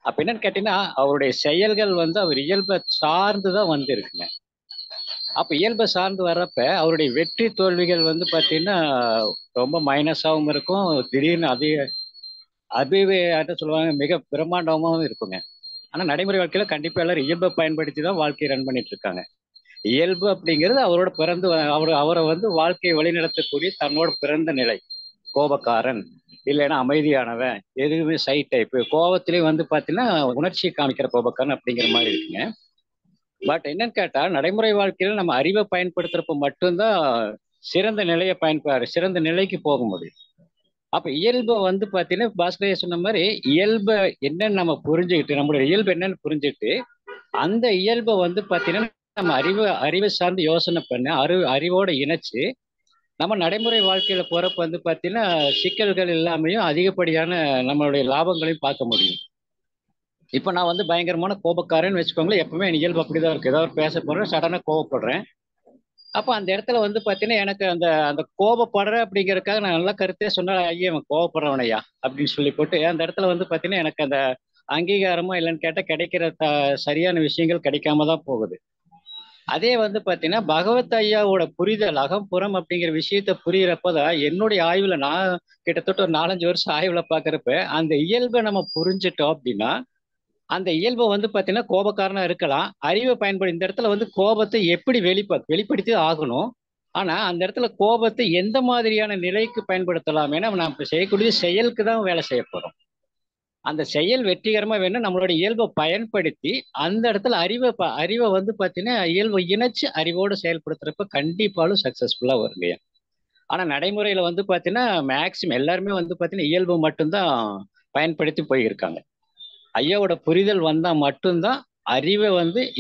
Speaker 6: அப்ப என்னன்னு கேட்டீங்கன்னா, அவருடைய செயல்கள் அவர் இயல்பை சார்ந்துதான் இருக்குங்க. அப்ப இயல்பை சார்ந்து வர்றப்ப அவருடைய வெற்றி தோல்விகள் பாத்தீங்கன்னா ரொம்ப மைனஸாகவும் இருக்கும், திடீர்னு என்ன சொல்லுவாங்க, மிக பிரம்மாண்டமாகவும் இருக்குங்க. ஆனா நடைமுறை வாழ்க்கையில கண்டிப்பா எல்லாரும் இயல்பை பயன்படுத்தி தான் வாழ்க்கையை ரன் பண்ணிட்டு இருக்காங்க. இயல்பு அப்படிங்கிறது அவரோட பிறந்து அவரை வாழ்க்கையை வழிநடத்தக்கூடிய தன்னோட பிறந்த நிலை. கோபக்காரன் இல்லைன்னா அமைதியானவன், எதுவுமே சை டைப். கோபத்திலே பாத்தீங்கன்னா உணர்ச்சியை காமிக்கிற கோபக்காரன் அப்படிங்கிற மாதிரி இருக்குங்க. பட் என்னன்னு கேட்டா, நடைமுறை வாழ்க்கையில நம்ம அறிவை பயன்படுத்துறப்ப மட்டும்தான் சிறந்த நிலைக்கு போக முடியும். அப்ப இயல்பை பாத்தீங்கன்னா பாஸ்கரையா சொன்ன மாதிரி இயல்பை என்னன்னு நம்ம புரிஞ்சுக்கிட்டு, நம்மளுடைய இயல்பு என்னன்னு புரிஞ்சுக்கிட்டு, அந்த இயல்பை பாத்தீங்கன்னா நம்ம அறிவை சார்ந்து யோசனை பண்ண அறிவோட இணைச்சு நம்ம நடைமுறை வாழ்க்கையில போறப்ப பாத்தீங்கன்னா சிக்கல்கள் இல்லாமையும் அதிகப்படியான நம்மளுடைய லாபங்களையும் பார்க்க முடியும். இப்ப நான் பயங்கரமான கோபக்காரன்னு வச்சுக்கோங்களேன். எப்பவுமே என் இயல்பு அப்படிதான் இருக்கு. ஏதாவது பேச போறேன், சடனா கோபப்படுறேன். அப்ப அந்த இடத்துல பாத்தீங்கன்னா எனக்கு அந்த கோபப்படுற அப்படிங்கறதுக்காக நான் நல்லா கருத்தே சொன்னா, ஐயா அவன் கோபப்படுறவனையா அப்படின்னு சொல்லி போட்டு அந்த இடத்துல பாத்தீங்கன்னா எனக்கு அந்த அங்கீகாரமா இல்லைன்னு கேட்டா கிடைக்கிற சரியான விஷயங்கள் கிடைக்காம தான் போகுது. அதே பாத்தீங்கன்னா பகவத் ஐயாவோட புரிதல் அகம்புறம் அப்படிங்கிற விஷயத்த புரியறப்பதான் என்னுடைய ஆய்வுல நான் கிட்டத்தட்ட ஒரு 4-5 வருஷம் ஆய்வுல பாக்குறப்ப அந்த இயல்பை நம்ம புரிஞ்சுட்டோம் அப்படின்னா, அந்த இயல்பை பாத்தீங்கன்னா கோபக்காரனா இருக்கலாம். அறிவை பயன்படுத்தி இந்த இடத்துல கோபத்தை எப்படி வெளிப்படுத்தி ஆகணும். ஆனா அந்த இடத்துல கோபத்தை எந்த மாதிரியான நிலைக்கு பயன்படுத்தலாம்? ஏன்னா நம்ம செய்யக்கூடிய செயலுக்கு தான் வேலை செய்ய போறோம். அந்த செயல் வெற்றிகரமா வேணும் நம்மளுடைய இயல்பை பயன்படுத்தி அந்த இடத்துல அறிவை பாத்தீங்கன்னா இயல்பை இணைச்சு அறிவோடு செயல்படுத்துறப்ப கண்டிப்பாலும் சக்சஸ்ஃபுல்லா வருங்க. ஆனா நடைமுறையில பாத்தீங்கன்னா மேக்சிமம் எல்லாருமே பாத்தீங்கன்னா இயல்பு மட்டும்தான் பயன்படுத்தி போயிருக்காங்க. ஐயாவோட புரிதல் வந்தா மட்டும்தான் அறிவை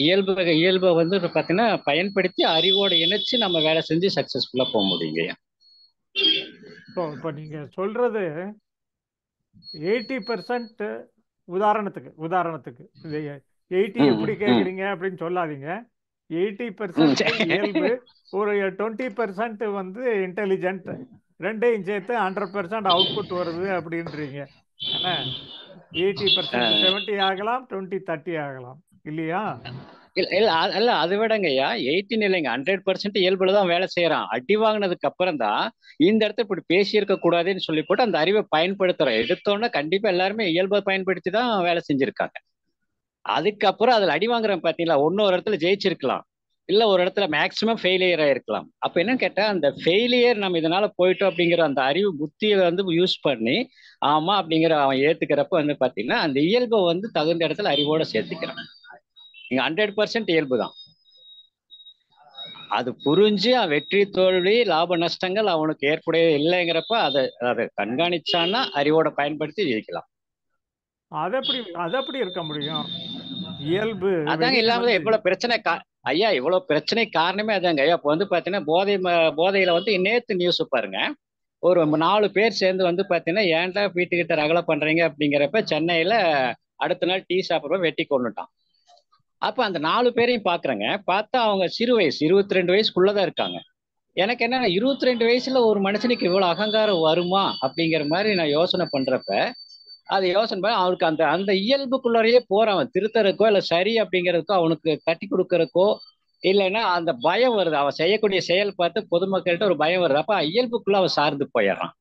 Speaker 6: இயல்பை பாத்தீங்கன்னா பயன்படுத்தி அறிவோட இணைச்சு நம்ம வேலை செஞ்சு சக்சஸ்ஃபுல்லா போக முடியுங்க.
Speaker 1: இப்போ நீங்க சொல்றது 80% உதாரணத்துக்கு 80 எப்படி கேட்குறீங்க அப்படின்னு சொல்லாதீங்க. 80% இயல்பு, ஒரு 20% இன்டெலிஜென்ட், ரெண்டையும் சேர்த்து 100% அவுட்புட் வருது அப்படின்றீங்க. ஏன்னா 80% 70 ஆகலாம், 20 30 ஆகலாம் இல்லையா?
Speaker 6: இல்ல அதை விடங்கய்யா 18 இல்லைங்க, 100% இயல்புலதான் வேலை செய்யறான். அடி வாங்கினதுக்கு அப்புறம் தான் இந்த இடத்துல இப்படி பேசியிருக்க கூடாதுன்னு சொல்லி போட்டு அந்த அறிவை பயன்படுத்துறோம். எடுத்தோன்னா கண்டிப்பா எல்லாருமே இயல்பை பயன்படுத்தி தான் வேலை செஞ்சிருக்காங்க. அதுக்கப்புறம் அதுல அடி வாங்குறேன் பாத்தீங்களா, ஒரு இடத்துல ஜெயிச்சிருக்கலாம், இல்ல ஒரு இடத்துல மேக்சிமம் ஃபெயிலியர் ஆயிருக்கலாம். அப்ப என்னன்னு கேட்டா, அந்த ஃபெயிலியர் நம்ம இதனால போயிட்டோம் அப்படிங்கிற அந்த அறிவு புத்தியை யூஸ் பண்ணி ஆமா அப்படிங்கிற அவன் ஏத்துக்கிறப்ப பாத்தீங்கன்னா அந்த இயல்பை தகுந்த இடத்துல அறிவோட சேர்த்துக்கிறான். இங்க 100% இயல்பு தான். அது புரிஞ்சு வெற்றி தோல்வி லாப நஷ்டங்கள் அவனுக்கு ஏற்புடைய இல்லைங்கிறப்ப அதை கண்காணிச்சான்னா அறிவோட பயன்படுத்தி ஜெயிக்கலாம்.
Speaker 1: அது எப்படி இருக்க முடியும்? இயல்பு
Speaker 6: அதாங்க இல்லாம எவ்வளவு பிரச்சனை ஐயா, இவ்வளவு பிரச்சனை காரணமே அதாங்க ஐயா. இப்போ பாத்தீங்கன்னா போதையில நேத்து நியூஸ் பாருங்க, ஒரு 4 பேர் சேர்ந்து பாத்தீங்கன்னா ஏன்டா வீட்டுக்கிட்ட ரகலை பண்றீங்க அப்படிங்கிறப்ப சென்னையில அடுத்த நாள் டீ சாப்பிட்றப்ப வெட்டி கொண்டுட்டான். அப்ப அந்த 4 பேரையும் பாக்குறேங்க, பார்த்தா அவங்க சிறு வயசு 22 வயசுக்குள்ளதான் இருக்காங்க. எனக்கு என்ன 22 வயசுல ஒரு மனுஷனுக்கு இவ்வளவு அகங்காரம் வருமா அப்படிங்கிற மாதிரி நான் யோசனை பண்றப்ப, அது யோசனை பண்ண அவனுக்கு அந்த இயல்புக்குள்ளரையே போறான். திருத்தறக்கோ இல்ல சரி அப்படிங்கிறதுக்கோ அவனுக்கு தட்டி கொடுக்கறக்கோ இல்லைன்னா அந்த பயம் வருது. அவன் செய்யக்கூடிய செயல் பார்த்து பொதுமக்கள்கிட்ட ஒரு பயம் வருது. அப்ப இயல்புக்குள்ள அவன் சார்ந்து போயிடுறான்.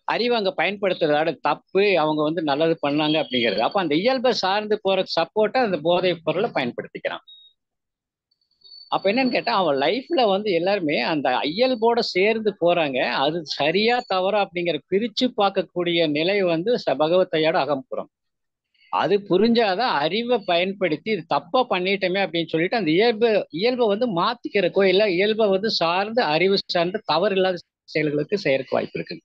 Speaker 6: அறிவு அங்க பயன்படுத்துறதோட தப்பு, அவங்க நல்லது பண்ணாங்க அப்படிங்கிறது. அப்ப அந்த இயல்பை சார்ந்து போற சப்போர்ட்டா அந்த போதை பொருளை பயன்படுத்திக்கிறான். அப்ப என்னன்னு கேட்டா, அவன் லைஃப்ல எல்லாருமே அந்த இயல்போட சேர்ந்து போறாங்க. அது சரியா தவறா அப்படிங்கிற பிரிச்சு பார்க்கக்கூடிய நிலை பகவத்தையோட அகம்புறம். அது புரிஞ்சாதான் அறிவை பயன்படுத்தி இது தப்பா பண்ணிட்டோமே அப்படின்னு சொல்லிட்டு அந்த இயல்பை வந்து மாத்திக்கிறக்கோ இல்ல இயல்பை வந்து சார்ந்து அறிவு சார்ந்து தவறு இல்லாத செயல்களுக்கு செய்யறதுக்கு வாய்ப்பு இருக்கு.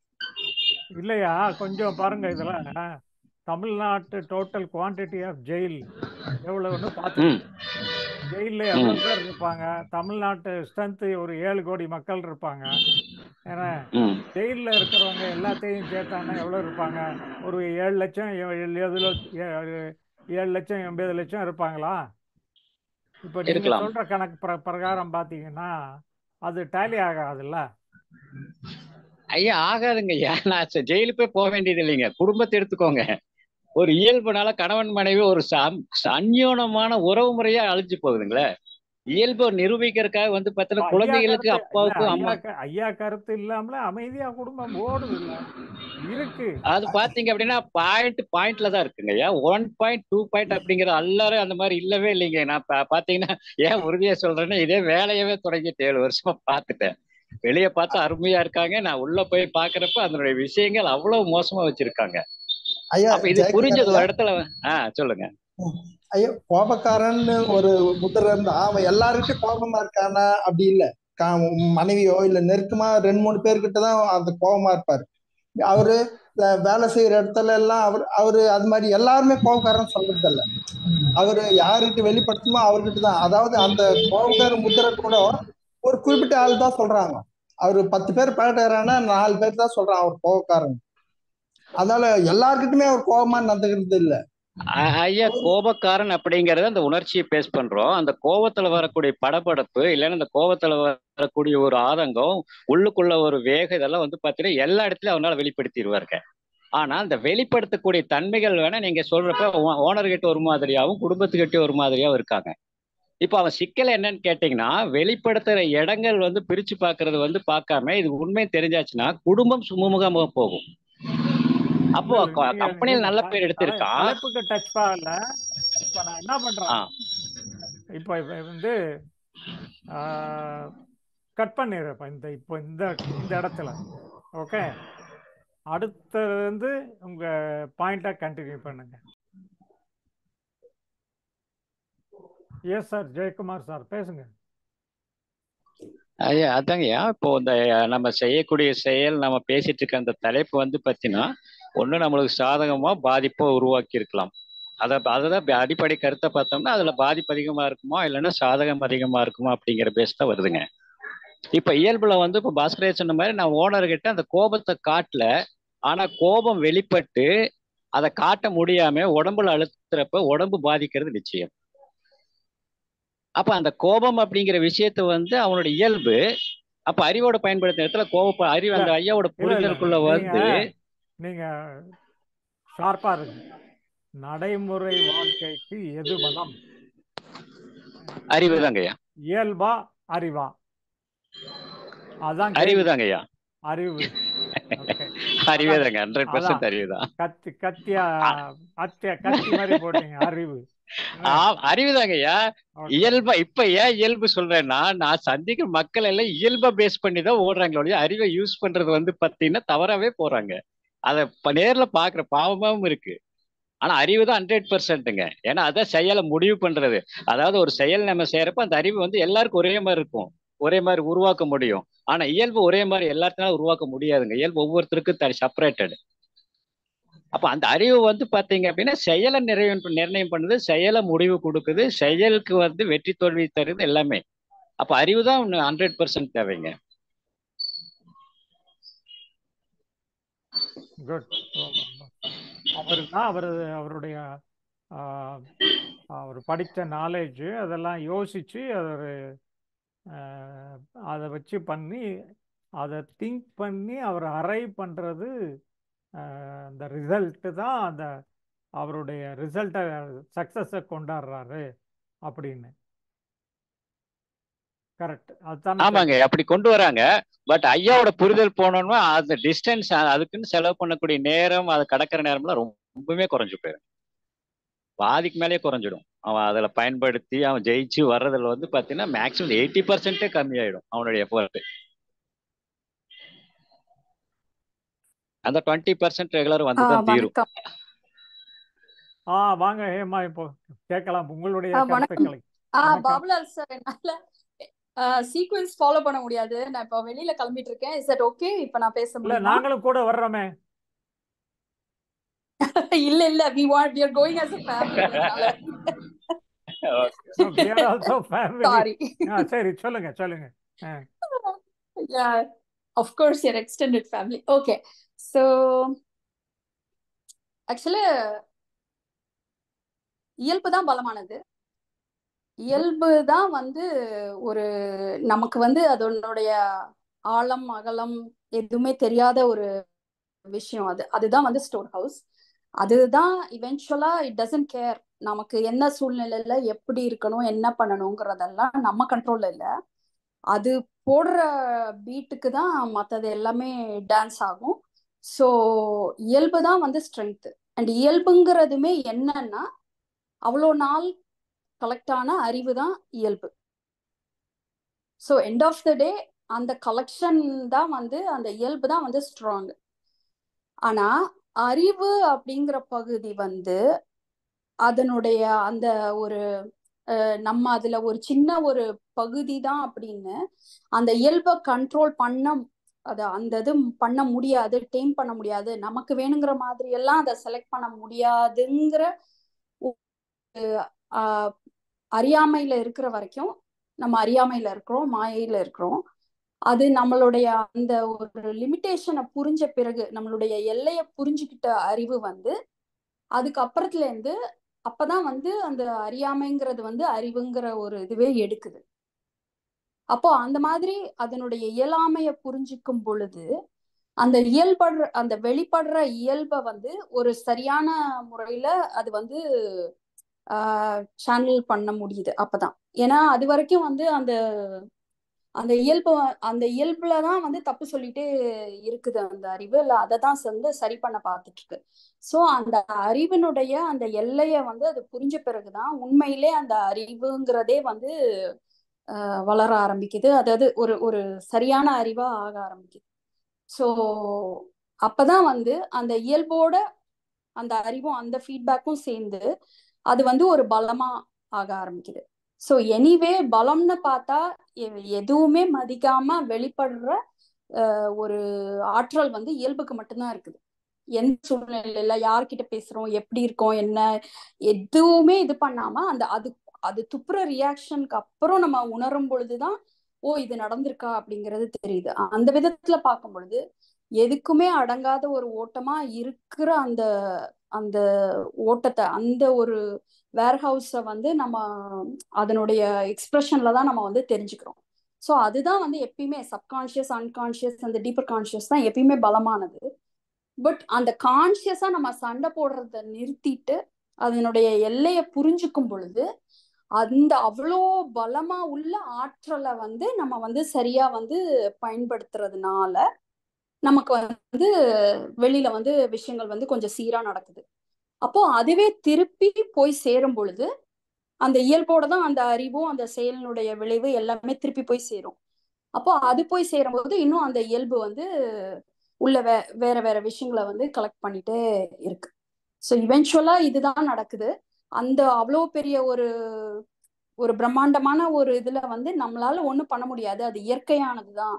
Speaker 1: இல்லையா? கொஞ்சம் பாருங்க, இதுல தமிழ்நாட்டு டோட்டல் குவான்டிட்டி ஆஃப் ஜெயில் எவ்வளவுன்னு பார்த்துக்கோங்க. ஜெயிலில் எவ்வளவு பேர் இருப்பாங்க? தமிழ்நாட்டு ஸ்ட்ரென்த்து ஒரு 7 கோடி மக்கள் இருப்பாங்க. ஏன்னா ஜெயிலில் இருக்கிறவங்க எல்லாத்தையும் சேர்த்தாங்கன்னா எவ்வளோ இருப்பாங்க? ஒரு 7 லட்சம் 7 லட்சம் 80 லட்சம் இருப்பாங்களா? இப்போ நீங்கள்
Speaker 6: இருக்கலாம்.
Speaker 1: சொல்கிற கணக்கு பிரகாரம் பார்த்தீங்கன்னா அது டேலி ஆகாதுல்ல.
Speaker 6: ஐயா ஆகாதுங்க ஐயா. நான் ஜெயிலுக்கு போய் போக வேண்டியது இல்லைங்க. குடும்பத்தை எடுத்துக்கோங்க. ஒரு இயல்புனால கணவன் மனைவி ஒரு அந்யோனமான உறவு முறையா அழிஞ்சு போகுதுங்களே. இயல்பு நிரூபிக்கிறதுக்காக வந்து பார்த்தீங்கன்னா குழந்தைகளுக்கு அப்பாவுக்கும் அம்மா
Speaker 1: ஐயா கருத்து இல்லாமல அமைதியா குடும்பம் ஓடுது இல்ல இருக்கு.
Speaker 6: அது பாத்தீங்க அப்படின்னா பாயிண்ட்ல தான் இருக்குங்க ஐயா. 1.2 பாயிண்ட் அப்படிங்கிற எல்லாரும் அந்த மாதிரி இல்லவே இல்லைங்க. நான் பாத்தீங்கன்னா ஏன் உறுதியா சொல்றேன்னா இதே வேலையவே தொடங்கிட்டு 7 வருஷமா பார்த்துட்டேன். வெளியே பார்த்தா அருமையா இருக்காங்க. நான் உள்ள போய் பாக்குறப்ப அதனுடைய விஷயங்கள் அவ்வளவு மோசமா வச்சிருக்காங்க. அப்ப இது புரிஞ்சது ஒரு இடத்துல சொல்லுங்க
Speaker 5: ஐயோ. கோபக்காரன்னு ஒரு முத்திரை இருந்தா அவன் எல்லாருக்கிட்டும் கோபமா இருக்கானா? அப்படி இல்ல. மனைவியோ இல்ல நெருக்கமா 2-3 பேர்கிட்ட தான் அந்த கோபமா இருப்பாரு. அவரு வேலை செய்யற இடத்துல எல்லாம் அவரு அது மாதிரி எல்லாருமே கோபக்காரன்னு சொல்றது இல்ல. அவரு யாருக்கிட்ட வெளிப்படுத்துமோ அவர்கிட்ட தான். அதாவது அந்த கோபக்கார முத்திரை கூட ஒரு குறிப்பிட்ட ஆள் தான் சொல்றாங்க. அவரு 10 பேர் பழகிறான்னா 4 பேர் தான் சொல்றான் அவர் கோபக்காரன். அதனால எல்லார்கிட்டுமே அவர் கோபமா நடந்துக்கிறது இல்ல.
Speaker 6: ஐயா கோபக்காரன் அப்படிங்கறது அந்த உணர்ச்சியை பேஸ் பண்றோம். அந்த கோபத்துல வரக்கூடிய படபடப்பு இல்லைன்னா அந்த கோபத்துல வரக்கூடிய ஒரு ஆதங்கம் உள்ளுக்குள்ள ஒரு வேகம் இதெல்லாம் வந்து பாத்தீங்கன்னா எல்லா இடத்துலயும் அவனால வெளிப்படுத்திடுவாருங்க. ஆனா அந்த வெளிப்படுத்தக்கூடிய தன்மைகள் வேணா நீங்க சொல்றப்ப ஓனர்கிட்ட ஒரு மாதிரியாவும் குடும்பத்துக்கிட்ட ஒரு மாதிரியாவும் இருக்காங்க. இப்ப அவன் சிக்கல் என்னன்னு கேட்டீங்கன்னா வெளிப்படுத்துற இடங்கள் வந்து பிரிச்சு பாக்குறது வந்து பார்க்காம இது உண்மை தெரிஞ்சாச்சுன்னா குடும்பம் சுமூகமா போகும். அப்போ கம்பெனியில் நல்ல பேர் எடுத்திருக்கான்.
Speaker 1: தலைப்புக்கு டச் பண்ணல. இப்ப நான் என்ன பண்றேன், இப்போ வந்து கட் பண்ணிடுறேன் இப்போ இந்த இடத்துல. ஓகே, அடுத்தது வந்து உங்க பாயிண்டா கண்டினியூ பண்ணுங்க. எஸ் சார், ஜெயக்குமார் சார் பேசுங்க.
Speaker 6: ஐயா அதாங்கய்யா, இப்போ இந்த நம்ம செய்யக்கூடிய செயல் நம்ம பேசிட்டு இருக்க அந்த தலைப்பு வந்து பார்த்தீங்கன்னா ஒன்று நம்மளுக்கு சாதகமா பாதிப்போ உருவாக்கி இருக்கலாம். அதுதான் அடிப்படை கருத்தை பார்த்தோம்னா அதுல பாதிப்பு அதிகமா இருக்குமா இல்லைன்னா சாதகம் அதிகமா இருக்குமா அப்படிங்கிற பேஸ் தான் வருதுங்க. இப்ப இயல்புல வந்து இப்போ பாஸ்கரே சொன்ன மாதிரி நான் ஓனர்கிட்ட அந்த கோபத்தை காட்டல, ஆனா கோபம் வெளிப்பட்டு அதை காட்ட முடியாம உடம்புல அழுத்துறப்ப உடம்பு பாதிக்கிறது நிச்சயம். அப்ப அந்த கோபம் அப்படிங்கிற விஷயத்த வந்து அவனோட இயல்பு. அப்ப அறிவோட பயன்படுத்த இடத்துல அறிவு அந்த ஐயாவோட புரிதலுக்குள்ள வந்து
Speaker 1: நீங்க ஷார்ப்பா இருக்கு. நடைமுறை வாழ்க்கைக்கு எது பலம்?
Speaker 6: அறிவுதாங்கய்யா.
Speaker 1: இயல்பா அறிவா? அதான்
Speaker 6: அறிவுதாங்கய்யா.
Speaker 1: அறிவு.
Speaker 6: அறிவேதாங்க, 100% அறிவுதான்.
Speaker 1: கத்தி மாதிரி போட்டீங்க. அறிவு
Speaker 6: அறிவுதாங்கய்யா. இயல்பா இப்ப ஏன் இயல்பு சொல்றேன்னா நான் சந்திக்கிற மக்கள் எல்லாம் இயல்பா பேஸ் பண்ணி தான் ஓடுறாங்களோ அறிவை யூஸ் பண்றது வந்து பாத்தீங்கன்னா தவறாவே போறாங்க. அதை நேர்ல பாக்குற பாவமாவும் இருக்கு. ஆனா அறிவு தான் 100%ங்க. ஏன்னா அதான் செயலை முடிவு பண்றது. அதாவது ஒரு செயல் நம்ம செய்யறப்ப அந்த அறிவு வந்து எல்லாருக்கும் ஒரே மாதிரி இருக்கும், ஒரே மாதிரி உருவாக்க முடியும். ஆனா இயல்பு ஒரே மாதிரி எல்லாத்தினாலும் உருவாக்க முடியாதுங்க. இயல்பு ஒவ்வொருத்தருக்கும் செப்பரேட்டடு. அப்ப அந்த அறிவு வந்து பாத்தீங்க அப்படின்னா செயலை நிர்ணயம் பண்ணுது, செயலை முடிவு கொடுக்குது, செயலுக்கு வந்து வெற்றி தோல்வி தருது எல்லாமே. அப்ப அறிவு தான் 100% தேவைங்க.
Speaker 1: குட். அவருடைய அவர் படித்த நாலேஜ் அதெல்லாம் யோசிச்சு அதை வச்சு பண்ணி அதை திங்க் பண்ணி அவர் அரைவ் பண்ணுறது அந்த ரிசல்ட்டு தான் அந்த அவருடைய ரிசல்ட்டை சக்ஸஸை கொண்டாடுறாரு அப்படின்னு. கரெக்ட். அதுதான்.
Speaker 6: ஆமாங்க, அப்படி கொண்டு வராங்க. பட் ஐயாவோட புரிதல் போனோம்னா அந்த டிஸ்டன்ஸ் அதுக்குன்னு செலவு பண்ணக்கூடிய நேரம் அதை கடக்கிற நேரம்லாம் ரொம்பவே குறைஞ்சு போயிடும். பாதிக்கு மேலேயே குறைஞ்சிடும். அவன் அதில் பயன்படுத்தி அவன் ஜெயிச்சு வர்றதுல வந்து பார்த்தீங்கன்னா மேக்ஸிமம் 80% கம்மியாயிடும் அவனுடைய எஃபர்ட். அந்த 20% ரெகுலர் வந்து தான் தீரும்.
Speaker 1: வாங்க ஹேமா, இப்போ கேட்கலாம் உங்களுடைய
Speaker 7: வணக்கம்.
Speaker 1: கருத்துக்களை. வணக்கம்.
Speaker 7: பாபுலால் சார், என்னால சீக்வென்ஸ் ஃபாலோ பண்ண முடியாது. நான் இப்போ வெளியில கிளம்பிட்டு இருக்கேன். Is that okay? இப்போ நான் பேச
Speaker 1: இல்ல,
Speaker 7: முடியுமா?
Speaker 1: நாங்களும் கூட வர்றோமே.
Speaker 7: இல்ல we are going as a family.
Speaker 1: No, we are also family.
Speaker 7: Sorry.
Speaker 1: சரி, சொல்லுங்க சொல்லுங்க.
Speaker 7: Yeah, of course your extended family. Okay, so actually இயல்பு தான் பலமானது. இயல்பு தான் வந்து ஒரு நமக்கு வந்து அதனுடைய ஆழம் அகலம் எதுவுமே தெரியாத ஒரு விஷயம். அதுதான் வந்து ஸ்டோர் ஹவுஸ். அதுதான் இவென்ச்சுவலா இட் டசன்ட் கேர் நமக்கு என்ன சூழ்நிலையில எப்படி இருக்கணும், என்ன பண்ணணுங்கிறதெல்லாம் நம்ம கண்ட்ரோல்ல இல்லை. அது போடுற பீட்டுக்கு தான் மற்றது எல்லாமே டான்ஸ் ஆகும். ஸோ இயல்பு தான் வந்து ஸ்ட்ரென்த்து. அண்ட் இயல்புங்கிறதுமே என்னன்னா அவ்வளோ நாள் கலெக்ட் ஆன அறிவு தான் இயல்பு. ஸோ எண்ட் ஆஃப் த டே அந்த கலெக்ஷன் தான் வந்து அந்த இயல்பு தான் வந்து ஸ்ட்ராங். ஆனா அறிவு அப்படிங்கிற பகுதி வந்து அதனுடைய அந்த ஒரு நம்ம அதுல ஒரு சின்ன ஒரு பகுதி தான் அப்படின்னு அந்த இயல்பை கண்ட்ரோல் பண்ண அந்த இது பண்ண முடியாது, டேம் பண்ண முடியாது, நமக்கு வேணுங்கிற மாதிரி எல்லாம் அதை செலக்ட் பண்ண முடியாதுங்கிற அறியாமையில இருக்கிற வரைக்கும் நம்ம அறியாமையில இருக்கிறோம், மாயையில இருக்கிறோம். அது நம்மளுடைய அந்த ஒரு லிமிட்டேஷனை புரிஞ்ச பிறகு, நம்மளுடைய எல்லையை புரிஞ்சுக்கிட்ட அறிவு வந்து அதுக்கு அப்புறத்துல இருந்து அப்பதான் வந்து அந்த அறியாமைங்கிறது வந்து அறிவுங்கிற ஒரு இதுவே எடுக்குது. அப்போ அந்த மாதிரி அதனுடைய இயலாமைய புரிஞ்சுக்கும் பொழுது அந்த அந்த வெளிப்படுற இயல்பை வந்து ஒரு சரியான முறையில அது வந்து சேனல் பண்ண முடியுது. அப்பதான் ஏன்னா அது வரைக்கும் வந்து அந்த இயல்புலதான் வந்து தப்பு சொல்லிட்டே இருக்குது அந்த அறிவு, இல்ல அதை தான் வந்து சரி பண்ண பார்த்துட்டு இருக்கு. ஸோ அந்த அறிவினுடைய அந்த எல்லைய வந்து அது புரிஞ்ச பிறகுதான் உண்மையிலே அந்த அறிவுங்கிறதே வந்து வளர ஆரம்பிக்குது. அதாவது ஒரு ஒரு சரியான அறிவா ஆக ஆரம்பிக்குது. ஸோ அப்பதான் வந்து அந்த இயல்போட அந்த அறிவும் அந்த ஃபீட்பேக்கும் சேர்ந்து அது வந்து ஒரு பலமா ஆக ஆரம்பிக்குது. ஸோ எனிவே பலம்னு பார்த்தா எதுவுமே மதிக்காம வெளிப்படுற ஒரு ஆற்றல் வந்து இயல்புக்கு மட்டும்தான் இருக்குது. எந்த சூழ்நிலையில யார்கிட்ட பேசுறோம், எப்படி இருக்கோம், என்ன எதுவுமே இது பண்ணாம அது துப்புற ரியாக்ஷனுக்கு அப்புறம் நம்ம உணரும் பொழுதுதான் ஓ இது நடந்திருக்கா அப்படிங்கிறது தெரியுது. அந்த விதத்துல பார்க்கும் பொழுது எதுக்குமே அடங்காத ஒரு ஓட்டமா இருக்கிற அந்த அந்த ஓட்டத்தை, அந்த ஒரு வேர்ஹவுஸை வந்து நம்ம அதனுடைய எக்ஸ்பிரஷன்ல தான் நம்ம வந்து தெரிஞ்சுக்கிறோம். ஸோ அதுதான் வந்து எப்பயுமே சப்கான்ஷியஸ், அன்கான்ஷியஸ், அந்த டீப்பர் கான்ஷியஸ் தான் எப்பயுமே பலமானது. பட் அந்த கான்ஷியஸா நம்ம சண்டை போடுறத நிறுத்திட்டு அதனுடைய எல்லையை புரிஞ்சுக்கும் பொழுது அந்த அவ்வளோ பலமா உள்ள ஆற்றலை வந்து நம்ம வந்து சரியா வந்து பயன்படுத்துறதுனால நமக்கு வந்து வெளியில வந்து விஷயங்கள் வந்து கொஞ்சம் சீரா நடக்குது. அப்போ அதுவே திருப்பி போய் சேரும் பொழுது அந்த இயல்போட தான் அந்த அறிவும் அந்த செயலினுடைய விளைவு எல்லாமே திருப்பி போய் சேரும். அப்போ அது போய் சேரும்போது இன்னும் அந்த இயல்பு வந்து உள்ள வேற வேற விஷயங்களை வந்து கலெக்ட் பண்ணிட்டே இருக்கு. ஸோ இவென்ச்சுவலா இதுதான் நடக்குது. அந்த அவ்வளோ பெரிய ஒரு பிரம்மாண்டமான ஒரு இதுல வந்து நம்மளால ஒண்ணும் பண்ண முடியாது. அது இயற்கையானதுதான்,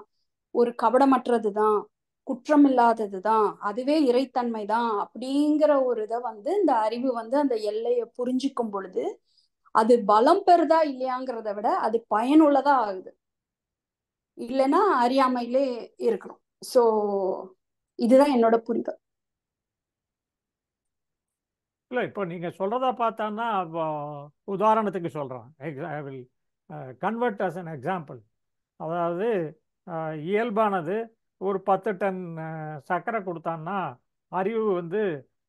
Speaker 7: ஒரு கபடமற்றதுதான், குற்றம் இல்லாததுதான், அதுவே இறைத்தன்மை தான் அப்படிங்கிற ஒரு இதை வந்து இந்த அறிவு வந்து அந்த எல்லையை புரிஞ்சுக்கும் பொழுது அது பலம் பெறுதா இல்லையாங்கிறத விட அது பயனுள்ளதா ஆகுது. இல்லைன்னா அறியாமையிலே இருக்கணும். ஸோ இதுதான் என்னோட புரிதல்.
Speaker 1: இல்லை, இப்போ நீங்கள் சொல்கிறத பார்த்தான்னா உதாரணத்துக்கு சொல்கிறேன். I will convert as an example. அதாவது இயல்பானது ஒரு 10 டன் சர்க்கரை கொடுத்தான்னா அறிவு வந்து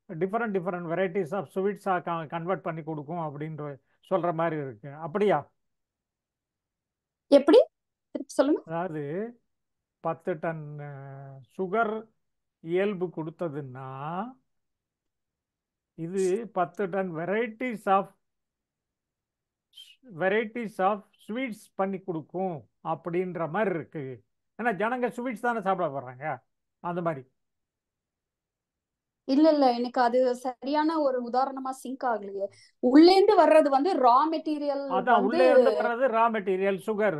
Speaker 1: டிஃப்ரெண்ட் வெரைட்டிஸ் ஆஃப் ஸ்வீட்ஸாக கன்வெர்ட் பண்ணி கொடுக்கும் அப்படின்ற சொல்கிற மாதிரி இருக்கு. அப்படியா?
Speaker 7: எப்படி சொல்லுங்க.
Speaker 1: அதாவது 10 டன் சுகர் இயல்பு கொடுத்ததுன்னா இது 10 டன் வெரைட்டிஸ் ஆஃப் ஸ்வீட்ஸ் பண்ணி கொடுக்கும் அப்படின்ற மாதிரி இருக்கு. ஏன்னா ஜனங்க ஸ்வீட்ஸ் தானே சாப்பிட போடுறாங்க. அந்த மாதிரி
Speaker 7: இல்ல எனக்கு அது சரியான ஒரு உதாரணமா சிங்க் ஆகலையே. உள்ளேந்து வர்றது வந்து ரா மெட்டீரியல்
Speaker 1: அதான்
Speaker 7: வந்து
Speaker 1: உள்ளே இருந்து வர்றது ரா மெட்டீரியல் சுகர்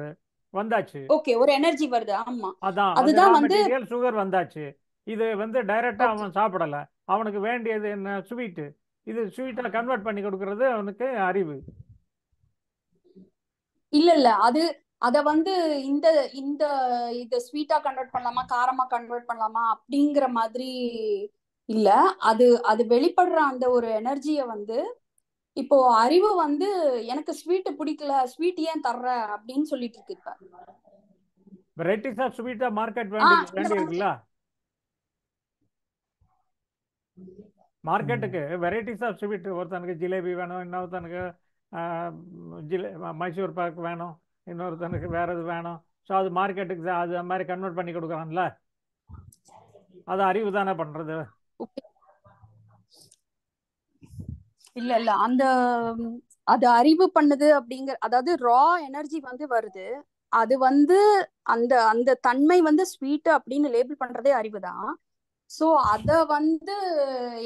Speaker 1: வந்தாச்சு.
Speaker 7: ஓகே ஒரு எனர்ஜி வருது. ஆமா
Speaker 1: அதான் அது ரா
Speaker 7: அதுதான் வந்து
Speaker 1: மெட்டீரியல் சுகர் வந்தாச்சு. இது வந்து டைரக்டா
Speaker 7: ஓகே.
Speaker 1: அவன் சாப்பிடல. அவனுக்கு வேண்டியது என்ன? ஸ்வீட்டு. இது ஸ்வீட்டை கன்வெர்ட் பண்ணி கொடுக்கறது அவனுக்கு அறிவு.
Speaker 7: இல்ல அது அத வந்து இந்த இந்த இத ஸ்வீட்டா கன்வெர்ட் பண்ணலாமா காரமா கன்வெர்ட் பண்ணலாமா அப்படிங்கிற மாதிரி இல்ல. அது அது வெளிப்படுற அந்த ஒரு எனர்ஜிய வந்து இப்போ அறிவு வந்து எனக்கு ஸ்வீட் பிடிக்கல, ஸ்வீட் ஏன் தர்ற அப்படின்னு சொல்லிட்டு இருக்கு இப்ப.
Speaker 1: வெரைட்டிஸ் ஆஃப் ஸ்வீட்டா மார்க்கெட்
Speaker 7: இந்த
Speaker 1: வேண்டி
Speaker 7: மாதிரி
Speaker 1: இருக்குல்ல. மார்க்கெட்டுக்கு வெரைட்டிஸ் ஆஃப் ஸ்வீட், ஒருத்தனுக்கு ஜிலேபி வேணும், இன்னொருத்தனுக்கு மைசூர் பாக் வேணும், இன்னொருத்தனுக்கு வேற எது வேணும். ஸோ அது மார்க்கெட்டுக்கு அது மாதிரி கன்வெர்ட் பண்ணி கொடுக்குறான்ல. அது அறிவு தானே பண்றது.
Speaker 7: இல்ல அந்த அது அறிவு பண்ணுது அப்படிங்கிற, அதாவது ரா எனர்ஜி வந்து வருது. அது வந்து அந்த அந்த தன்மை வந்து ஸ்வீட் அப்படின்னு லேபிள் பண்றதே அறிவு தான். சோ அத வந்து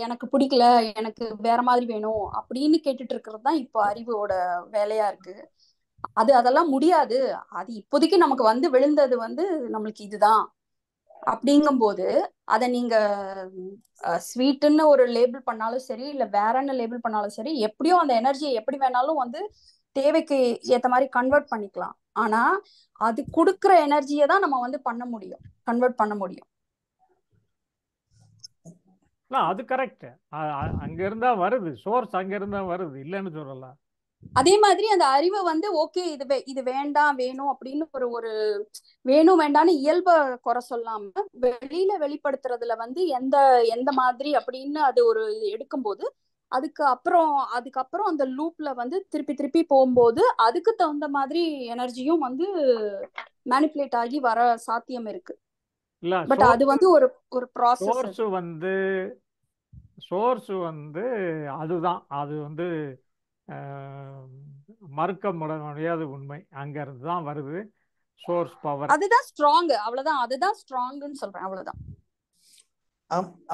Speaker 7: எனக்கு பிடிக்கல, எனக்கு வேற மாதிரி வேணும் அப்படின்னு கேட்டுட்டு இருக்கிறது தான் இப்போ அறிவோட வேலையா இருக்கு. அதெல்லாம் முடியாது. அது இப்போதைக்கு நமக்கு வந்து விழுந்தது வந்து நம்மளுக்கு இதுதான் அப்படிங்கும்போது அதை நீங்க ஸ்வீட்டுன்னு ஒரு லேபிள் பண்ணாலும் சரி, இல்ல வேறன்னு லேபிள் பண்ணாலும் சரி, எப்படியோ அந்த எனர்ஜியை எப்படி வேணாலும் வந்து தேவைக்கு ஏத்த மாதிரி கன்வெர்ட் பண்ணிக்கலாம். ஆனா அது கொடுக்குற எனர்ஜியை தான் நம்ம வந்து பண்ண முடியும், கன்வெர்ட் பண்ண முடியும்.
Speaker 1: அது கரெக்ட். அங்க இருந்தா வருது, சோர்ஸ் அங்க இருந்தா வருது, இல்லைன்னு சொல்லலாம்.
Speaker 7: அதே மாதிரி அந்த அறிவை வந்து ஓகே இது வேண்டாம் வேணும் அப்படின்னு ஒரு வேணும் வேண்டாம்னு இயல்ப குறை சொல்லாம வெளியில வெளிப்படுத்துறதுல வந்து எந்த எந்த மாதிரி அப்படின்னு அது ஒரு எடுக்கும்போது அதுக்கப்புறம் அந்த லூப்ல வந்து திருப்பி திருப்பி போகும்போது அதுக்கு தகுந்த மாதிரி எனர்ஜியும் வந்து மேனிப்புலேட் ஆகி வர சாத்தியம் இருக்கு. பட் அது வந்து ஒரு ப்ராசஸ்.
Speaker 1: சோர்ஸ் வந்து அதுதான், அது வந்து மறுக்க முடியாத உண்மை. அங்க இருந்து தான் வருது சோர்ஸ் பவர்.
Speaker 7: அதுதான் ஸ்ட்ராங், அவ்வளவுதான். அதுதான் ஸ்ட்ராங்னு சொல்றேன், அவ்வளவுதான்.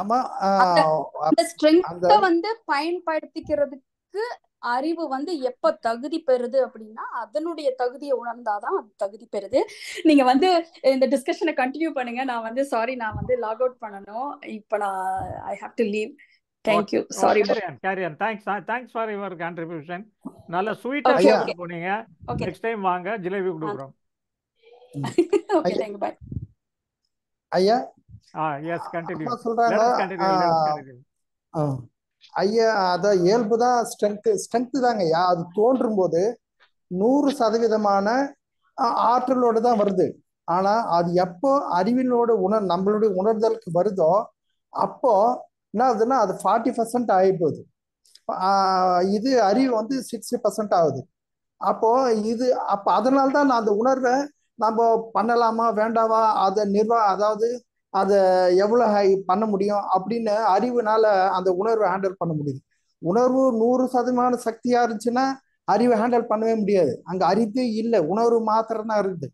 Speaker 5: ஆமா
Speaker 7: அந்த ஸ்ட்ரெங்த வந்து பயன்படுத்திக்கிறதுக்கு அறிவு வந்து எப்ப தகுதி பெறுது அப்படின்னா அதனுடைய தகுதியை உணர்ந்தாதான் அது தகுதி பெறுது. நீங்க வந்து இந்த டிஸ்கஷனை கண்டினியூ பண்ணுங்க. நான் வந்து சாரி, நான் வந்து லாக் அவுட் பண்ணணும் இப்ப. நான் I have to leave. Thank you. Sorry.
Speaker 1: Carry on. Thanks for your contribution. நல்ல ஸ்வீட்டா சொல்லிட்டு போனீங்க. நெக்ஸ்ட் டைம் வாங்க, ஜிலேபி கொடுக்குறோம்.
Speaker 7: Okay, thank you. Bye.
Speaker 5: ஐயா
Speaker 1: yes, continue.
Speaker 5: சொல்றாங்க ஐயா, அத இயல்புதான் ஸ்ட்ரென்த் தாங்க ஐயா. அது தோன்றும் போது 100% ஆற்றலோடு தான் வருது. ஆனா அது எப்போ அறிவினோட நம்மளுடைய உணர்தலுக்கு வருதோ அப்போ என்ன ஆகுதுன்னா அது 40% ஆகிப்போகுது. இது அறிவு வந்து 60% ஆகுது. அப்போ அப்ப அதனால்தான் நான் அந்த உணர்வை நம்ம பண்ணலாமா வேண்டாவா, அதை அதாவது அதை எவ்வளவு பண்ண முடியும் அப்படின்னு அறிவுனால அந்த உணர்வை ஹேண்டில் பண்ண முடியுது. உணர்வு 100% சக்தியா இருந்துச்சுன்னா அறிவை ஹேண்டில் பண்ணவே முடியாது. அங்க அறிவே இல்லை, உணர்வு மாத்திரம் தான் இருக்குது.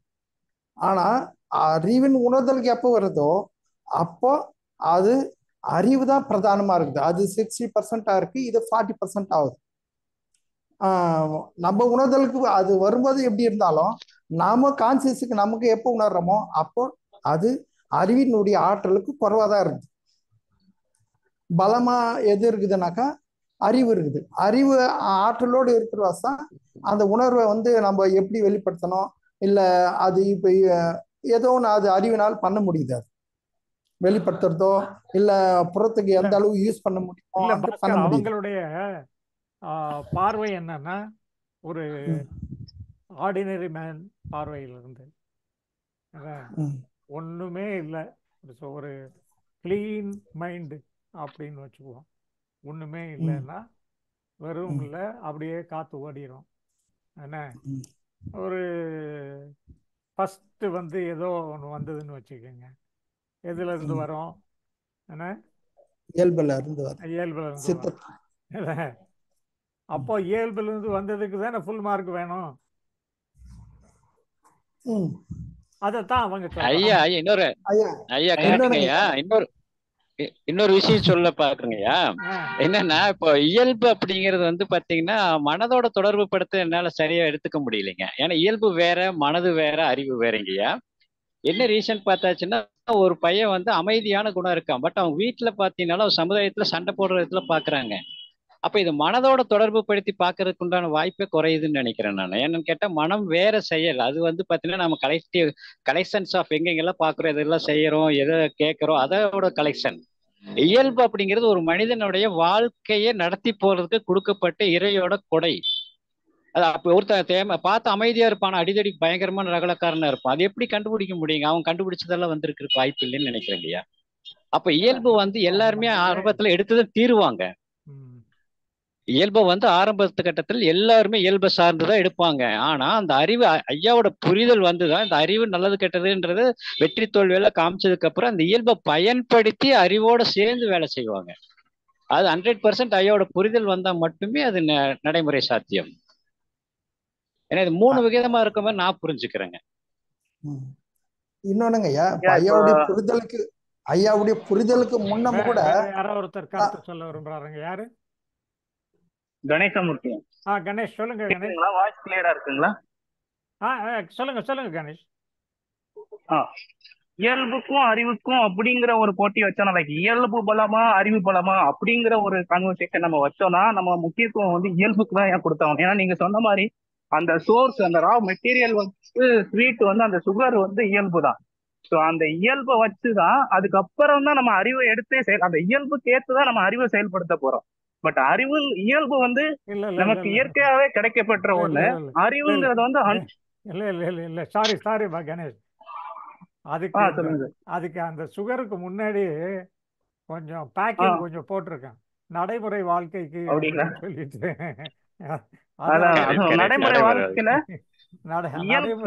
Speaker 5: ஆனா அறிவின் உணர்தலுக்கு எப்போ வருதோ அப்போ அது அறிவு தான் பிரதானமா இருக்குது. அது 60% இருக்கு, இது 40% ஆகுது. நம்ம உணர்தலுக்கு அது வரும்போது எப்படி இருந்தாலும் நாம கான்சியஸுக்கு நமக்கு எப்போ உணர்றோமோ அப்போ அது அறிவினுடைய ஆற்றலுக்கு குறைவாதான் இருக்குது. பலமா எது இருக்குதுனாக்கா அறிவு இருக்குது. அறிவு ஆற்றலோடு இருக்கிறவாதான் அந்த உணர்வை வந்து நம்ம எப்படி வெளிப்படுத்தணும், இல்ல அது இப்ப ஏதோ ஒன்று அது அறிவினால் பண்ண முடியுது. அது வெளிப்படுத்துறதோ இல்ல புறத்துக்கு எந்த அளவு யூஸ் பண்ண முடியுமோ
Speaker 1: அவங்களுடைய பார்வை என்னன்னா ஒரு ஆர்டினரி மேன் பார்வையிலிருந்து ஒண்ணுமே இல்லை, ஒரு கிளீன் மைண்டு அப்படின்னு வச்சுக்குவோம். ஒண்ணுமே இல்லைன்னா வெறும் இல்லை, அப்படியே காத்து ஓடிடும். என்ன ஒரு ஃபர்ஸ்ட் வந்து ஏதோ ஒன்று வந்ததுன்னு வச்சுக்கோங்க, எதுல இருந்து வரும்? என்ன
Speaker 5: இயல்புல இருந்து
Speaker 1: அப்போ இயல்புல இருந்து வந்ததுக்கு தானே ஃபுல் மார்க் வேணும். அதத்தான் அவங்க
Speaker 6: ஐயா இன்னொரு இன்னொரு விஷயம் சொல்ல பாக்குறீங்கய்யா.
Speaker 1: ஆ
Speaker 6: என்னன்னா இப்போ இயல்பு அப்படிங்கிறது வந்து பாத்தீங்கன்னா மனதோட தொடர்பு படுத்த என்னால சரியா எடுத்துக்க முடியலைங்க. ஏன்னா இயல்பு வேற, மனது வேற, அறிவு வேறங்கய்யா. என்ன ரீசன் பார்த்தாச்சுன்னா, ஒரு பையன் வந்து அமைதியான குணம் இருக்கான். பட் அவன் வீட்டுல பாத்தீங்கன்னாலும் சமுதாயத்துல சண்டை போடுற இடத்துல பாக்குறாங்க. அப்ப இது மனதோட தொடர்பு படுத்தி பார்க்கறதுக்கு உண்டான வாய்ப்பே குறையுதுன்னு நினைக்கிறேன் நான். என்னன்னு கேட்டா மனம் வேற செயல். அது வந்து பாத்தீங்கன்னா நம்ம கலெக்ஷன்ஸ் ஆஃப் எங்கெங்கெல்லாம் பாக்குறோம், எதெல்லாம் செய்யறோம், எதை கேட்கறோம், அதோட கலெக்ஷன். இயல்பு அப்படிங்கிறது ஒரு மனிதனுடைய வாழ்க்கையை நடத்தி போறதுக்கு கொடுக்கப்பட்ட இறையோட கொடை. அது அப்ப ஒருத்தன் பார்த்து அமைதியா இருப்பான், அடிதடி பயங்கரமான ரகலக்காரனா இருப்பான். அது எப்படி கண்டுபிடிக்க முடியுங்க? அவன் கண்டுபிடிச்சதெல்லாம் வந்திருக்கு வாய்ப்பு இல்லைன்னு நினைக்கிறேன் இல்லையா? அப்ப இயல்பு வந்து எல்லாருமே ஆரம்பத்துல எடுத்துதான் தீருவாங்க. இயல்பை வந்து ஆரம்ப கட்டத்தில் எல்லாருமே இயல்பை சார்ந்துதான் எடுப்பாங்க. ஆனா அந்த அறிவு ஐயாவோட புரிதல் வந்துதான் இந்த அறிவு நல்லது கெட்டதுன்றது வெற்றி தோல்வியெல்லாம் காமிச்சதுக்கு அப்புறம் அந்த இயல்பை பயன்படுத்தி அறிவோட சேர்ந்து வேலை செய்வாங்க. அது 100% ஐயாவோட புரிதல் வந்தா மட்டுமே அது நடைமுறை சாத்தியம். ஏன்னா இது 3 விகிதமா இருக்க மாதிரி நான் புரிஞ்சுக்கிறேங்க.
Speaker 5: இன்னொன்னுங்க ஐயா, ஐயாவுடைய புரிதலுக்கு முன்னம் கூட
Speaker 1: யாரோ ஒருத்தர் கருத்து சொல்ல விரும்புறாருங்க. யாரு?
Speaker 8: கணேசமூர்த்தி.
Speaker 1: கணேஷ் சொல்லுங்க. கணேஷ்
Speaker 8: வாய்ஸ் கிளியரா இருக்குங்களா?
Speaker 1: சொல்லுங்க கணேஷ்.
Speaker 8: இயல்புக்கும் அறிவுக்கும் அப்படிங்கிற ஒரு போட்டி வச்சோம்னா, லைக் இயல்பு பலமா அறிவு பலமா அப்படிங்கிற ஒரு கான்வர்சேஷன் நம்ம வச்சோம்னா நம்ம முக்கியத்துவம் வந்து இயல்புக்கு தான் ஏன் கொடுத்தாங்க. ஏன்னா நீங்க சொன்ன மாதிரி அந்த சோர்ஸ், அந்த ரா மெட்டீரியல் வந்து ஸ்வீட் வந்து அந்த சுகர் வந்து இயல்பு தான். ஸோ அந்த இயல்பை வச்சுதான் அதுக்கப்புறம் தான் நம்ம அறிவை எடுத்தே அந்த இயல்புக்கு ஏற்றுதான் நம்ம அறிவை செயல்படுத்த போறோம். பட் அறிவு இயல்பு வந்து நமக்கு இயற்கையாவே கிடைக்கப்பட்ட ஒண்ணு. அறிவுங்கிறது வந்து
Speaker 1: இல்ல சாரி கணேஷ், அதுக்கு அந்த சுகருக்கு முன்னாடி கொஞ்சம் பேக்கிங் கொஞ்சம் போட்டிருக்கேன். நடைமுறை வாழ்க்கைக்கு சொல்லிட்டு
Speaker 8: நடைமுறை வாழ்க்கையில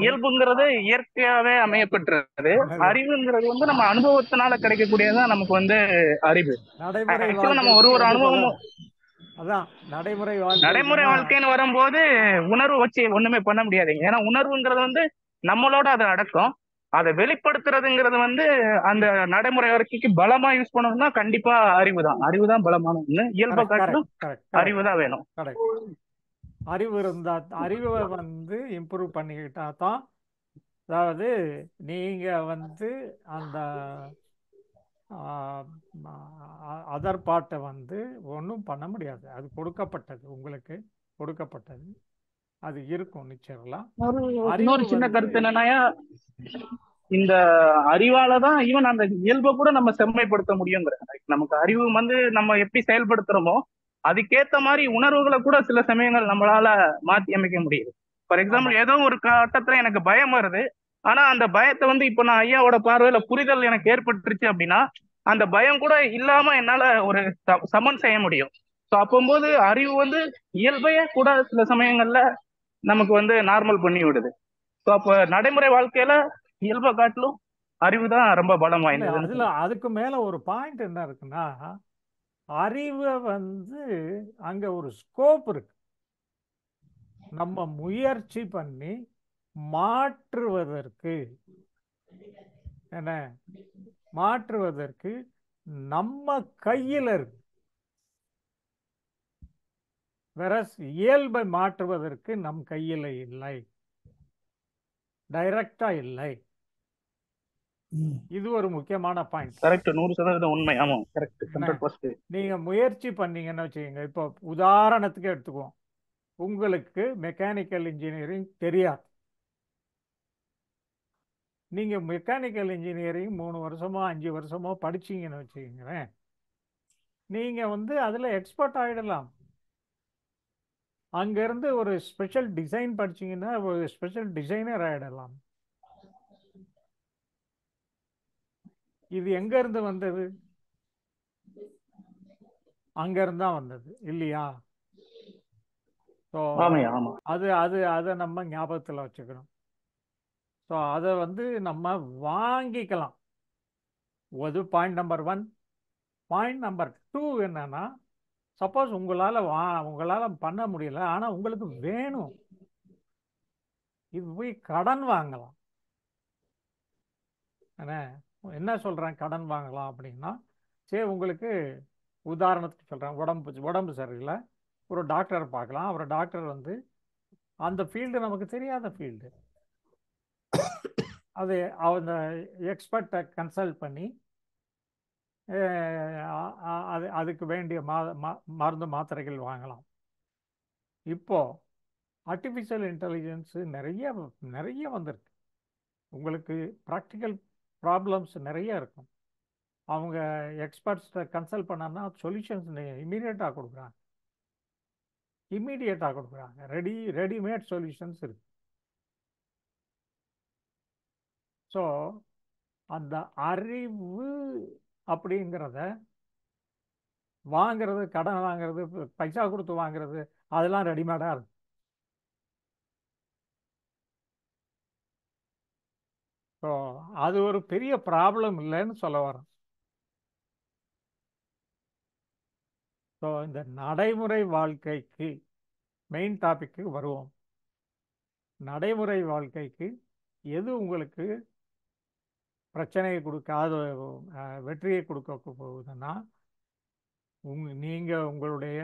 Speaker 8: இயல்புங்கிறது இயற்கையாவே அமையப்பட்டிருக்கிறது. அறிவுங்கிறது வந்து நம்ம அனுபவத்தினால கிடைக்கக்கூடியதான் நமக்கு வந்து அறிவு. நம்ம ஒரு அனுபவமும்
Speaker 1: அதான் நடைமுறை
Speaker 8: வாழ்க்கைன்னு வரும்போது உணர்வு வச்சு ஒண்ணுமே பண்ண முடியாதுங்க. ஏன்னா உணர்வுங்கிறது வந்து நம்மளோட அது அடக்கம். அதை வெளிப்படுத்துறதுங்கிறது வந்து அந்த நடைமுறை வரைக்கும் பலமா யூஸ் பண்ணணும்னா கண்டிப்பா அறிவுதான் பலமான ஒண்ணு. இயல்பை காட்டிலும் அறிவுதான் வேணும்.
Speaker 1: அறிவு இருந்தா அறிவை வந்து இம்ப்ரூவ் பண்ணிக்கிட்டா தான், அதாவது நீங்க வந்து அந்த அதர் பார்ட்டை வந்து ஒன்றும் பண்ண முடியாது. அது கொடுக்கப்பட்டது, உங்களுக்கு கொடுக்கப்பட்டது, அது இருக்கும் நிச்சயம்.
Speaker 8: இன்னொரு சின்ன கருத்து என்னன்னா, இந்த அறிவாலதான் ஈவன் அந்த இயல்பை கூட நம்ம செம்மைப்படுத்த முடியுங்கிற. நமக்கு அறிவு வந்து நம்ம எப்படி செயல்படுத்துறோமோ அதுக்கேத்த மாதிரி உணர்வுகளை கூட சில சமயங்கள் நம்மளால மாற்றி அமைக்க முடியுது. ஃபார் எக்ஸாம்பிள், ஏதோ ஒரு கட்டத்துல எனக்கு பயம் வருது, ஆனா அந்த பயத்தை வந்து இப்ப நான் ஐயாவோட பார்வையில புரிதல் எனக்கு ஏற்பட்டுருச்சு அப்படின்னா அந்த பயம் கூட இல்லாம என்னால ஒரு சமன் செய்ய முடியும். ஸோ அப்போது அறிவு வந்து இயல்பைய கூட சில சமயங்கள்ல நமக்கு வந்து நார்மல் பண்ணி விடுது. ஸோ அப்ப நடைமுறை வாழ்க்கையில இயல்பை காட்டிலும் அறிவு தான் ரொம்ப பலம் வாய்ந்தது.
Speaker 1: அதுல அதுக்கு மேல ஒரு பாயிண்ட் என்ன இருக்குன்னா, அறிவை வந்து அங்க ஒரு ஸ்கோப் இருக்கு. நம்ம முயற்சி பண்ணி மாற்றுவதற்கு நம்ம கையில் இருக்கு. வேற இயல்பை மாற்றுவதற்கு நம் கையில் இல்லை, டைரக்டா இல்லை. இது ஒரு முக்கியமான பாயிண்ட்.
Speaker 8: கரெக்ட், 100% உண்மை. ஆமா, கரெக்ட், 100%.
Speaker 1: நீங்க முயற்சி பண்ணீங்கன்னு வச்சுக்கோங்க. இப்போ உதாரணத்துக்கு எடுத்துக்குவோம், உங்களுக்கு மெக்கானிக்கல் இன்ஜினியரிங் தெரியாது. நீங்க மெக்கானிக்கல் இன்ஜினியரிங் 3 வருஷமோ 5 வருஷமோ படிச்சீங்கன்னு வச்சுக்கோங்களேன், நீங்க வந்து அதுல எக்ஸ்பர்ட் ஆயிடலாம். அங்கிருந்து ஒரு ஸ்பெஷல் டிசைன் படிச்சீங்கன்னா ஒரு ஸ்பெஷல் டிசைனர் ஆயிடலாம். இது எங்க இருந்து வந்தது? அங்க இருந்தா வந்தது இல்லையா? அதை நம்ம ஞாபகத்துல வச்சுக்கணும். ஸோ அதை வந்து நம்ம வாங்கிக்கலாம். அது பாயிண்ட் நம்பர் 1. பாயிண்ட் நம்பர் 2 என்னன்னா, சப்போஸ் உங்களால பண்ண முடியல, ஆனா உங்களுக்கு வேணும், இது போய் கடன் வாங்கலாம். என்ன சொல்றேன், கடன் வாங்கலாம் அப்படின்னா, சரி, உங்களுக்கு உதாரணத்துக்கு சொல்கிறேன். உடம்பு சரியில்லை, ஒரு டாக்டர் பார்க்கலாம். அவர் டாக்டர் வந்து அந்த ஃபீல்டு நமக்கு தெரியாத ஃபீல்டு, அது அந்த எக்ஸ்பர்ட்டை கன்சல்ட் பண்ணி அதுக்கு வேண்டிய மருந்து மாத்திரைகள் வாங்கலாம். இப்போது ஆர்டிஃபிஷியல் இன்டெலிஜென்ஸு நிறைய வந்திருக்கு. உங்களுக்கு ப்ராக்டிக்கல் ப்ராப்ளம்ஸ் நிறைய இருக்கும். அவங்க எக்ஸ்பர்ட்ஸை கன்சல்ட் பண்ணான்னா சொல்யூஷன்ஸ் இமீடியட்டாக கொடுக்குறாங்க. ரெடிமேட் சொல்யூஷன்ஸ் இருக்கு. ஸோ அந்த அறிவு அப்படிங்கிறத வாங்கிறது, கடன் வாங்கிறது, பைசா கொடுத்து வாங்கிறது, அதெல்லாம் ரெடிமேடாக இருக்கு. ஸோ அது ஒரு பெரிய ப்ராப்ளம் இல்லைன்னு சொல்ல வரேன். ஸோ இந்த நடைமுறை வாழ்க்கைக்கு மெயின் டாபிக்கு வருவோம். நடைமுறை வாழ்க்கைக்கு எது உங்களுக்கு பிரச்சனையை கொடுக்காத வெற்றியை கொடுக்க போகுதுன்னா, நீங்கள் உங்களுடைய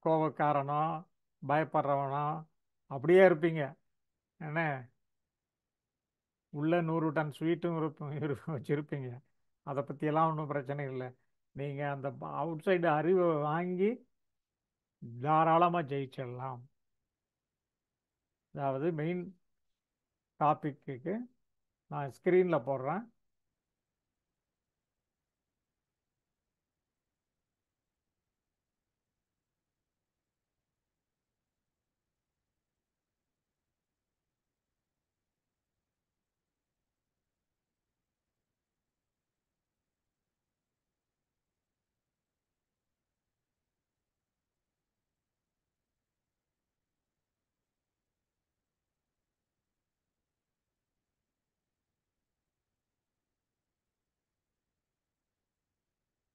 Speaker 1: கோபக்காரனோ பயப்படுறவனோ அப்படியே இருப்பீங்க. என்ன, உள்ள 100 டன் ஸ்வீட்டும் வச்சுருப்பீங்க. அதை பற்றியெல்லாம் ஒன்றும் பிரச்சனை இல்லை. நீங்கள் அந்த அவுட் சைடு அறிவை வாங்கி தாராளமாக ஜெயிச்சிடலாம். அதாவது மெயின் டாபிக்கு நான் ஸ்க்ரீனில் போடுறேன்.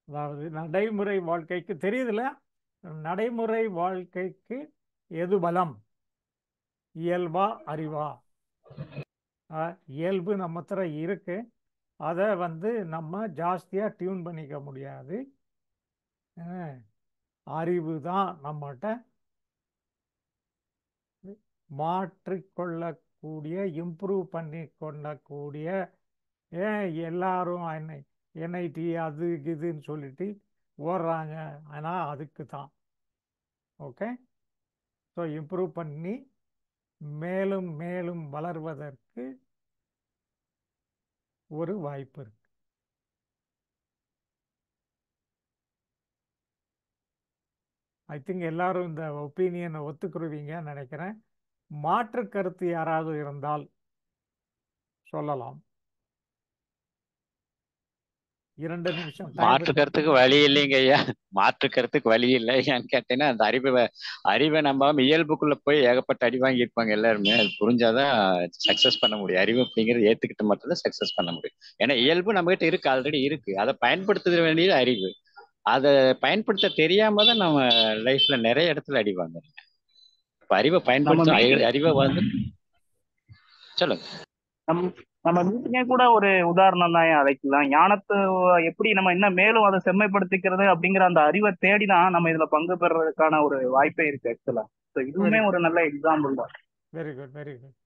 Speaker 1: அதாவது நடைமுறை வாழ்க்கைக்கு தெரியுதுல்ல, நடைமுறை வாழ்க்கைக்கு எது பலம், இயல்பா அறிவா? இயல்பு நம்ம இருக்கு, அதை வந்து நம்ம ஜாஸ்தியாக டியூன் பண்ணிக்க முடியாது. அறிவு தான் நம்மகிட்ட மாற்றிக்கொள்ளக்கூடிய, இம்ப்ரூவ் பண்ணி கொள்ளக்கூடிய. எல்லாரும் என்ஐடி அது இதுன்னு சொல்லிட்டு ஓடுறாங்க, ஆனால் அதுக்கு தான். ஓகே, ஸோ இம்ப்ரூவ் பண்ணி மேலும் மேலும் வளர்வதற்கு ஒரு வாய்ப்பு இருக்கு. ஐ திங்க் எல்லாரும் இந்த ஒப்பீனியனை ஒத்துக்குருவீங்கன்னு நினைக்கிறேன். மாற்று கருத்து யாராவது இருந்தால் சொல்லலாம். 2 நிமிஷம்
Speaker 6: மாற்று கருத்துக்கு வழி இல்லைங்க ஐயா. மாற்று கருத்துக்கு வழி இல்லை. ஏன்னு கேட்டீங்கன்னா, அந்த அறிவை நம்ம இயல்புக்குள்ள போய் ஏகப்பட்ட அடி வாங்கி இருப்பாங்க எல்லாருமே. அது புரிஞ்சாதான் சக்சஸ் பண்ண முடியும். அறிவு அப்படிங்கிறது ஏத்துக்கிட்டு மட்டும்தான் சக்சஸ் பண்ண முடியும். ஏன்னா இயல்பு நம்ம கிட்ட இருக்கு, ஆல்ரெடி இருக்கு. அதை பயன்படுத்த வேண்டியது அறிவு. அதை பயன்படுத்த தெரியாம தான் நம்ம லைஃப்ல நிறைய இடத்துல அடி வாங்குறோம். இப்ப அறிவை பயன்படுத்த அறிவை வந்து சொல்லுங்க.
Speaker 8: நம்ம மீட்டிங்கே கூட ஒரு உதாரணம் தான் அழைக்கலாம். ஞானத்தை எப்படி நம்ம இன்னும் மேலும் அதை செம்மைப்படுத்திக்கிறது அப்படிங்கிற அந்த அறிவை தேடிதான் நம்ம இதுல பங்கு பெறதுக்கான ஒரு வாய்ப்பே இருக்கு ஆக்சுவலா. இதுவுமே ஒரு நல்ல எக்ஸாம்பிள் தான்.
Speaker 1: Very good, very good.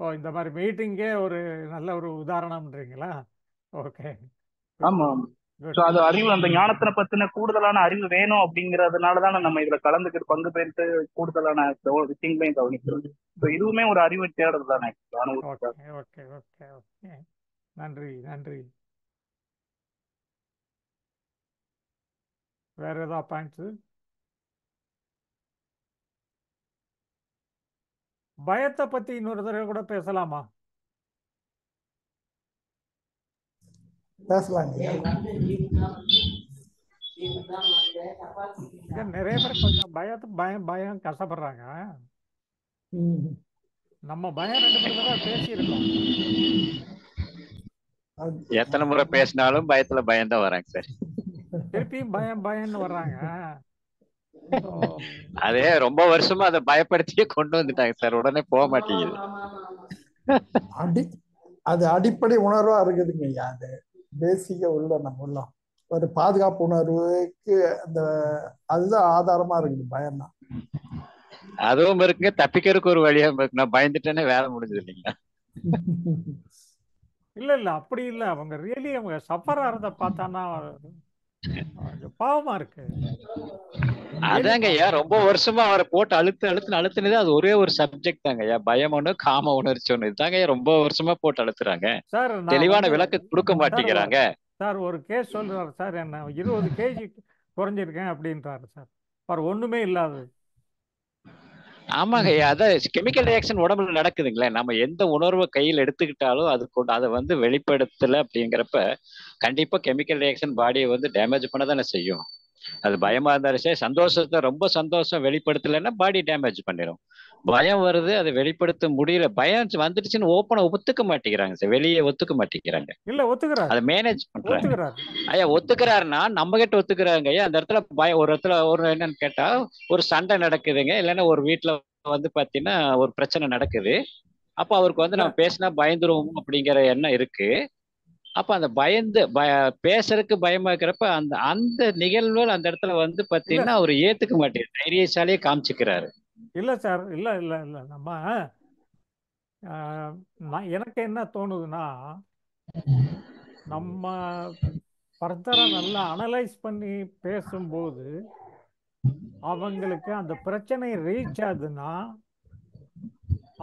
Speaker 1: Oh, இந்த மாதிரி மீட்டிங்கே ஒரு நல்ல ஒரு உதாரணம்ன்றீங்களா? ஓகே,
Speaker 8: ஆமா. அது அறிவு, அந்த ஞானத்தை பத்தின கூடுதலான அறிவு வேணும் அப்படிங்கறதுனாலதான் நம்ம இதுல கலந்துக்கிட்டு பங்கு பெற்று கூடுதலான விஷயங்களையும் கவனிக்கிறோம். இதுவுமே ஒரு அறிவு தேடல் தானே.
Speaker 1: ஓகே ஓகே ஓகே ஓகே, நன்றி நன்றி. வேற ஏதாவது பாயிண்ட்ஸு? பயத்தை பத்தி இன்னொரு தடவை கூட பேசலாமா?
Speaker 5: பேசலாங்க.
Speaker 1: நிறைய பேர் கொஞ்சம் பயம் கஷ்டப்படுறாங்க. நம்ம பயம் 2 தடவை பேசியிருக்கோம்.
Speaker 6: எத்தனை முறை பேசினாலும் பயத்துல பயம்தான் வராங்க சார்.
Speaker 1: திருப்பியும் பயம்னு வர்றாங்க.
Speaker 6: அதே ரொம்ப வருஷமா அதை பயப்படுத்தியே கொண்டு வந்துட்டாங்க சார். உடனே போக மாட்டேங்குது.
Speaker 5: அது அடிப்படை உணர்வா இருக்குதுங்க ஐயா. அது பேசிக்க உள்ள நம்ம உள்ளம் ஒரு பாதுகாப்பு உணர்வுக்கு அந்த அதுதான் ஆதாரமா இருக்குது பயம் தான்.
Speaker 6: அதுவும் இருக்குங்க, தப்பிக்கிறதுக்கு ஒரு வழியா இருக்கு. நான் பயந்துட்டேனே வேலை முடிஞ்சது இல்லைங்களா?
Speaker 1: இல்ல இல்ல அப்படி இல்ல, அவங்க ரியலி அவங்க சஃபர் ஆறத பார்த்தானா பாவமா இருக்கு.
Speaker 6: அதாங்க ஐயா, ரொம்ப வருஷமா அவரை போட்டு அழுத்துனது அது ஒரே ஒரு சப்ஜெக்ட் தாங்க ஐயா, பயம் ஒண்ணு காம உணர்ச்சி ஒண்ணு. இதுதாங்க ஐயா ரொம்ப வருஷமா போட்டு அழுத்துறாங்க.
Speaker 1: சார் நான்
Speaker 6: தெளிவான
Speaker 1: வந்து
Speaker 6: விளக்கு கொடுக்க
Speaker 1: சார்
Speaker 6: மாட்டேங்கிறாங்க.
Speaker 1: சார் ஒரு கேஸ் சொல்றாரு சார், என்ன 20 கேஜி குறைஞ்சிருக்கேன் அப்படின்றாரு சார். பாரு ஒண்ணுமே இல்லாதது.
Speaker 6: ஆமாங்க ஐயா, அதான் கெமிக்கல் ரியாக்ஷன் உடம்புல நடக்குதுங்களே. நம்ம எந்த உணர்வை கையில் எடுத்துக்கிட்டாலும் அது கொண்டு அதை வந்து வெளிப்படுத்தல அப்படிங்கிறப்ப கண்டிப்பா கெமிக்கல் ரியாக்ஷன் பாடியை வந்து டேமேஜ் பண்ண தானே செய்யும். அது பயமா இருந்தாலும் சரி, சந்தோஷத்தை ரொம்ப சந்தோஷம் வெளிப்படுத்தலைன்னா பாடி டேமேஜ் பண்ணிடும். பயம் வருது, அதை வெளிப்படுத்த முடியல, பயம் வந்துடுச்சுன்னு ஓப்பனை ஒத்துக்க மாட்டேங்கிறாங்க சார், வெளியே ஒத்துக்க மாட்டேங்கிறாங்க.
Speaker 1: இல்ல ஒத்துக்கிறாரு,
Speaker 6: அதை மேனேஜ் பண்றாங்க.
Speaker 1: ஒத்துக்கிறாரு.
Speaker 6: ஐயா ஒத்துக்கிறாருன்னா நம்ம கிட்ட ஒத்துக்கிறாங்க ஐயா. அந்த இடத்துல பயம், ஒரு இடத்துல ஒரு என்னன்னு கேட்டா ஒரு சண்டை நடக்குதுங்க, இல்லைன்னா ஒரு வீட்டுல வந்து பாத்தீங்கன்னா ஒரு பிரச்சனை நடக்குது. அப்ப அவருக்கு வந்து நம்ம பேசினா பயந்துருவோம் அப்படிங்கிற எண்ணம் இருக்கு. அப்ப அந்த பேசுறதுக்கு பயமா இருக்கிறப்ப அந்த அந்த நிகழ்வுகள் அந்த இடத்துல வந்து
Speaker 1: இல்ல
Speaker 6: பாத்தீங்கன்னா அவர் ஏத்துக்க மாட்டேங்குது, தைரியசாலியே காமிச்சுக்கிறாரு.
Speaker 1: இல்ல சார், இல்ல இல்ல இல்ல நம்ம எனக்கு என்ன தோணுதுன்னா, நம்ம ஃபர்தரா நல்லா அனலைஸ் பண்ணி பேசும்போது அவங்களுக்கு அந்த பிரச்சனை ரீச் ஆகுதுன்னா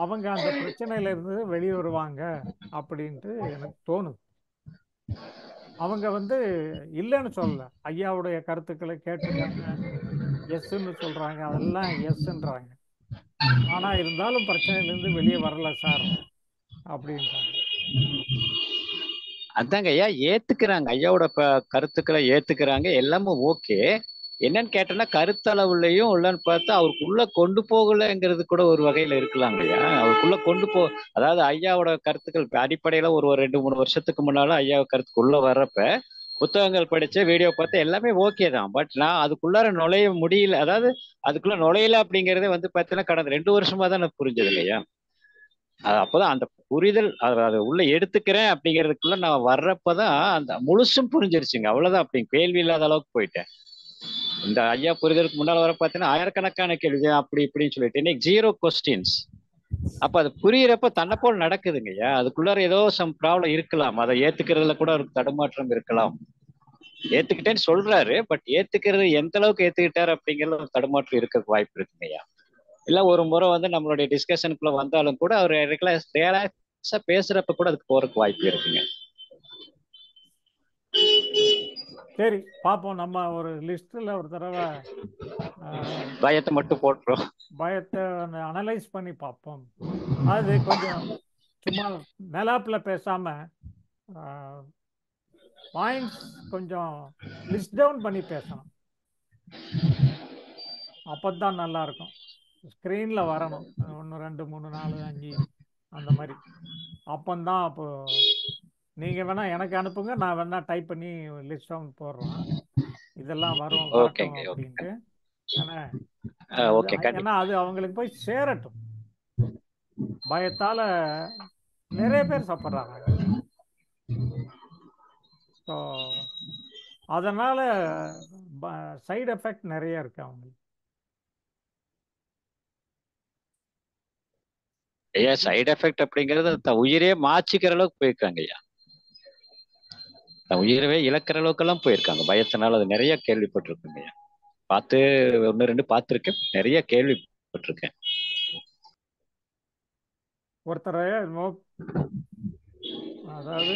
Speaker 1: அவங்க அந்த பிரச்சனையில இருந்து வெளியே வருவாங்க அப்படின்ட்டு எனக்கு தோணுது. அவங்க வந்து இல்லைன்னு சொல்லல, ஐயாவுடைய கருத்துக்களை கேட்டிருக்காங்க, எஸ்ன்னு சொல்றாங்க, அதெல்லாம் எஸ்ன்றாங்க. ஆனா இருந்தாலும் பிரச்சனையிலேருந்து வெளியே வரல சார் அப்படின்றாங்க.
Speaker 6: அதாங்க ஐயா ஏத்துக்கிறாங்க, ஐயாவோட கருத்துக்களை ஏத்துக்கிறாங்க, எல்லாமே ஓகே. என்னன்னு கேட்டோம்னா கருத்தளவுலையும் உள்ளன்னு பார்த்தா அவருக்குள்ள கொண்டு போகலைங்கிறது கூட ஒரு வகையில இருக்கலாங்க ஐயா. அவருக்குள்ள அதாவது ஐயாவோட கருத்துக்கள் அடிப்படையில ஒரு 2-3 வருஷத்துக்கு முன்னால ஐயா கருத்துக்குள்ள வர்றப்ப புத்தகங்கள் படிச்ச வீடியோ பார்த்து எல்லாமே ஓகே தான். பட் நான் அதுக்குள்ளார நுழைய முடியல, அதாவது அதுக்குள்ள நுழையல அப்படிங்கறதே வந்து பார்த்தீங்கன்னா கடந்த 2 வருஷமா தான் எனக்கு புரிஞ்சது இல்லையா. அது அப்பதான் அந்த புரிதல், அதை உள்ள எடுத்துக்கிறேன் அப்படிங்கிறதுக்குள்ள நான் வர்றப்பதான் அந்த முழுசும் புரிஞ்சிருச்சுங்க. அவ்வளவுதான், அப்படி கேள்வி இல்லாத அளவுக்கு போயிட்டேன். இந்த ஐயா புரிதலுக்கு முன்னால வர பார்த்தீங்கன்னா ஆயிரக்கணக்கான கேள்வி அப்படி இப்படின்னு சொல்லிட்டு இன்னைக்கு 0 கொஸ்டின்ஸ். அப்ப அது புரியறப்ப தன்னை போல் நடக்குதுங்க ஐயா. அதுக்குள்ளார ஏதோ சம் ப்ராப்ளம் இருக்கலாம், அதை ஏத்துக்கிறதுல கூட ஒரு தடுமாற்றம் இருக்கலாம். ஏத்துக்கிட்டேன்னு சொல்றாரு, பட் ஏத்துக்கிறது எந்த அளவுக்கு ஏத்துக்கிட்டாரு அப்படிங்கறது ஒரு தடுமாற்றம் இருக்க வாய்ப்பு இருக்குங்க ஐயா. இல்ல ஒரு முறை வந்து நம்மளுடைய டிஸ்கஷனுக்குள்ள வந்தாலும் கூட அவர் ரிலாக்ஸா பேசுறப்ப கூட அதுக்கு போறதுக்கு வாய்ப்பு இருக்குங்க.
Speaker 1: சரி பார்ப்போம், நம்ம ஒரு லிஸ்ட்ல ஒரு தடவை
Speaker 6: பயத்தை மட்டும் போட்டுரும்,
Speaker 1: பயத்தை அனலைஸ் பண்ணி பார்ப்போம். அது கொஞ்சம் சும்மா மேலாப்பில் பேசாம பாயிண்ட்ஸ் கொஞ்சம் லிஸ்ட் டவுன் பண்ணி பேசணும், அப்போதான் நல்லா இருக்கும். ஸ்க்ரீன்ல வரணும் 1 2 3 4 5 அந்த மாதிரி. அப்பந்தான் அப்போ நீங்க வேணா எனக்கு அனுப்புங்க, நான் வேணா டைப் பண்ணி லிஸ்ட் டவுன் போடுறோம், இதெல்லாம் வரட்டும் அப்படின்ட்டு. ஏன்னா அது அவங்களுக்கு போய் சேரட்டும். பயத்தால நிறைய பேர் சாப்பிட்றாங்க, ஸோ அதனால சைடு எஃபெக்ட் நிறைய இருக்கு அவங்களுக்கு.
Speaker 6: ஐயா சைடு எஃபெக்ட் அப்படிங்கறது உயிரே மாச்சிக்கிற அளவுக்கு போயிருக்காங்க ஐயா, உயிரவே இழக்கிற அளவுக்கு எல்லாம் போயிருக்காங்க பயத்தினால. அது நிறைய கேள்விப்பட்டிருக்குங்க ஐயா, பார்த்து 1 2 பார்த்துருக்கேன், நிறைய கேள்விப்பட்டிருக்கேன்.
Speaker 1: ஒருத்தர் அதாவது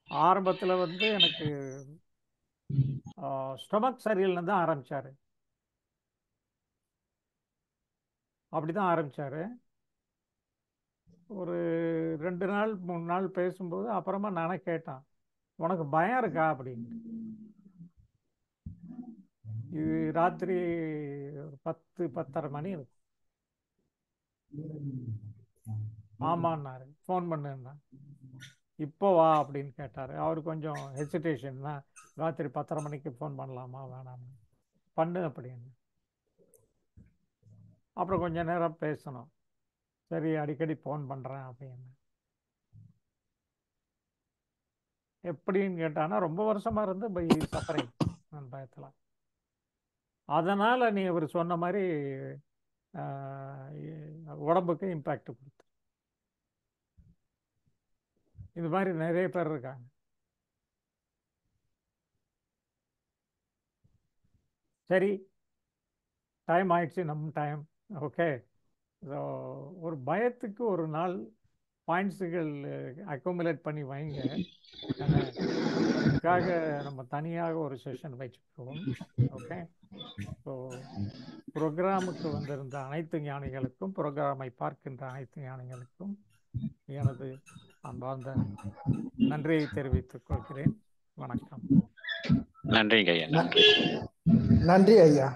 Speaker 1: ஆரம்பத்துல வந்து எனக்கு ஸ்டொமக் சரியில்லைன்னு தான் ஆரம்பிச்சாரு, அப்படிதான் ஆரம்பிச்சாரு. ஒரு 2 நாள் 3 நாள் பேசும்போது அப்புறமா நானே கேட்டேன், உனக்கு பயம் இருக்கா அப்படின்ட்டு. இது ராத்திரி 10 10:30 மணி இருக்கும். ஆமான்னாரு, ஃபோன் பண்ணுன்னா. இப்போ வா அப்படின்னு கேட்டாரு. அவர் கொஞ்சம் ஹெசிடேஷன் தான், ராத்திரி 10:30 மணிக்கு ஃபோன் பண்ணலாமா வேணாமா, பண்ணு அப்படின்னு. அப்புறம் கொஞ்ச நேரம் பேசணும், சரி அடிக்கடி ஃபோன் பண்ணுறேன் அப்படின்னு. எப்படின்னு கேட்டானா ரொம்ப வருஷமா இருந்து பை சஃபரிங் நான் பயத்தில். அதனால் நீ அவர் சொன்ன மாதிரி உடம்புக்கு இம்பேக்ட் கொடுத்து. இது மாதிரி நிறைய பேர் இருக்காங்க. சரி, டைம் ஆயிடுச்சு, நம்ம டைம். ஓகே, ஸோ ஒரு பயத்துக்கு ஒரு நாள் பாயிண்ட்ஸுகள் அக்குமுலேட் பண்ணி வைங்க. அதுக்காக நம்ம தனியாக ஒரு செஷன் வச்சுக்குவோம். ஓகே, ஸோ ப்ரோக்ராமுக்கு வந்திருந்த அனைத்து ஞானிகளுக்கும், ப்ரோக்ராமை பார்க்கின்ற அனைத்து ஞானிகளுக்கும் எனது அன்பார்ந்த நன்றியை தெரிவித்துக் கொள்கிறேன். வணக்கம்.
Speaker 6: நன்றிங்க ஐயா.
Speaker 5: நன்றி ஐயா.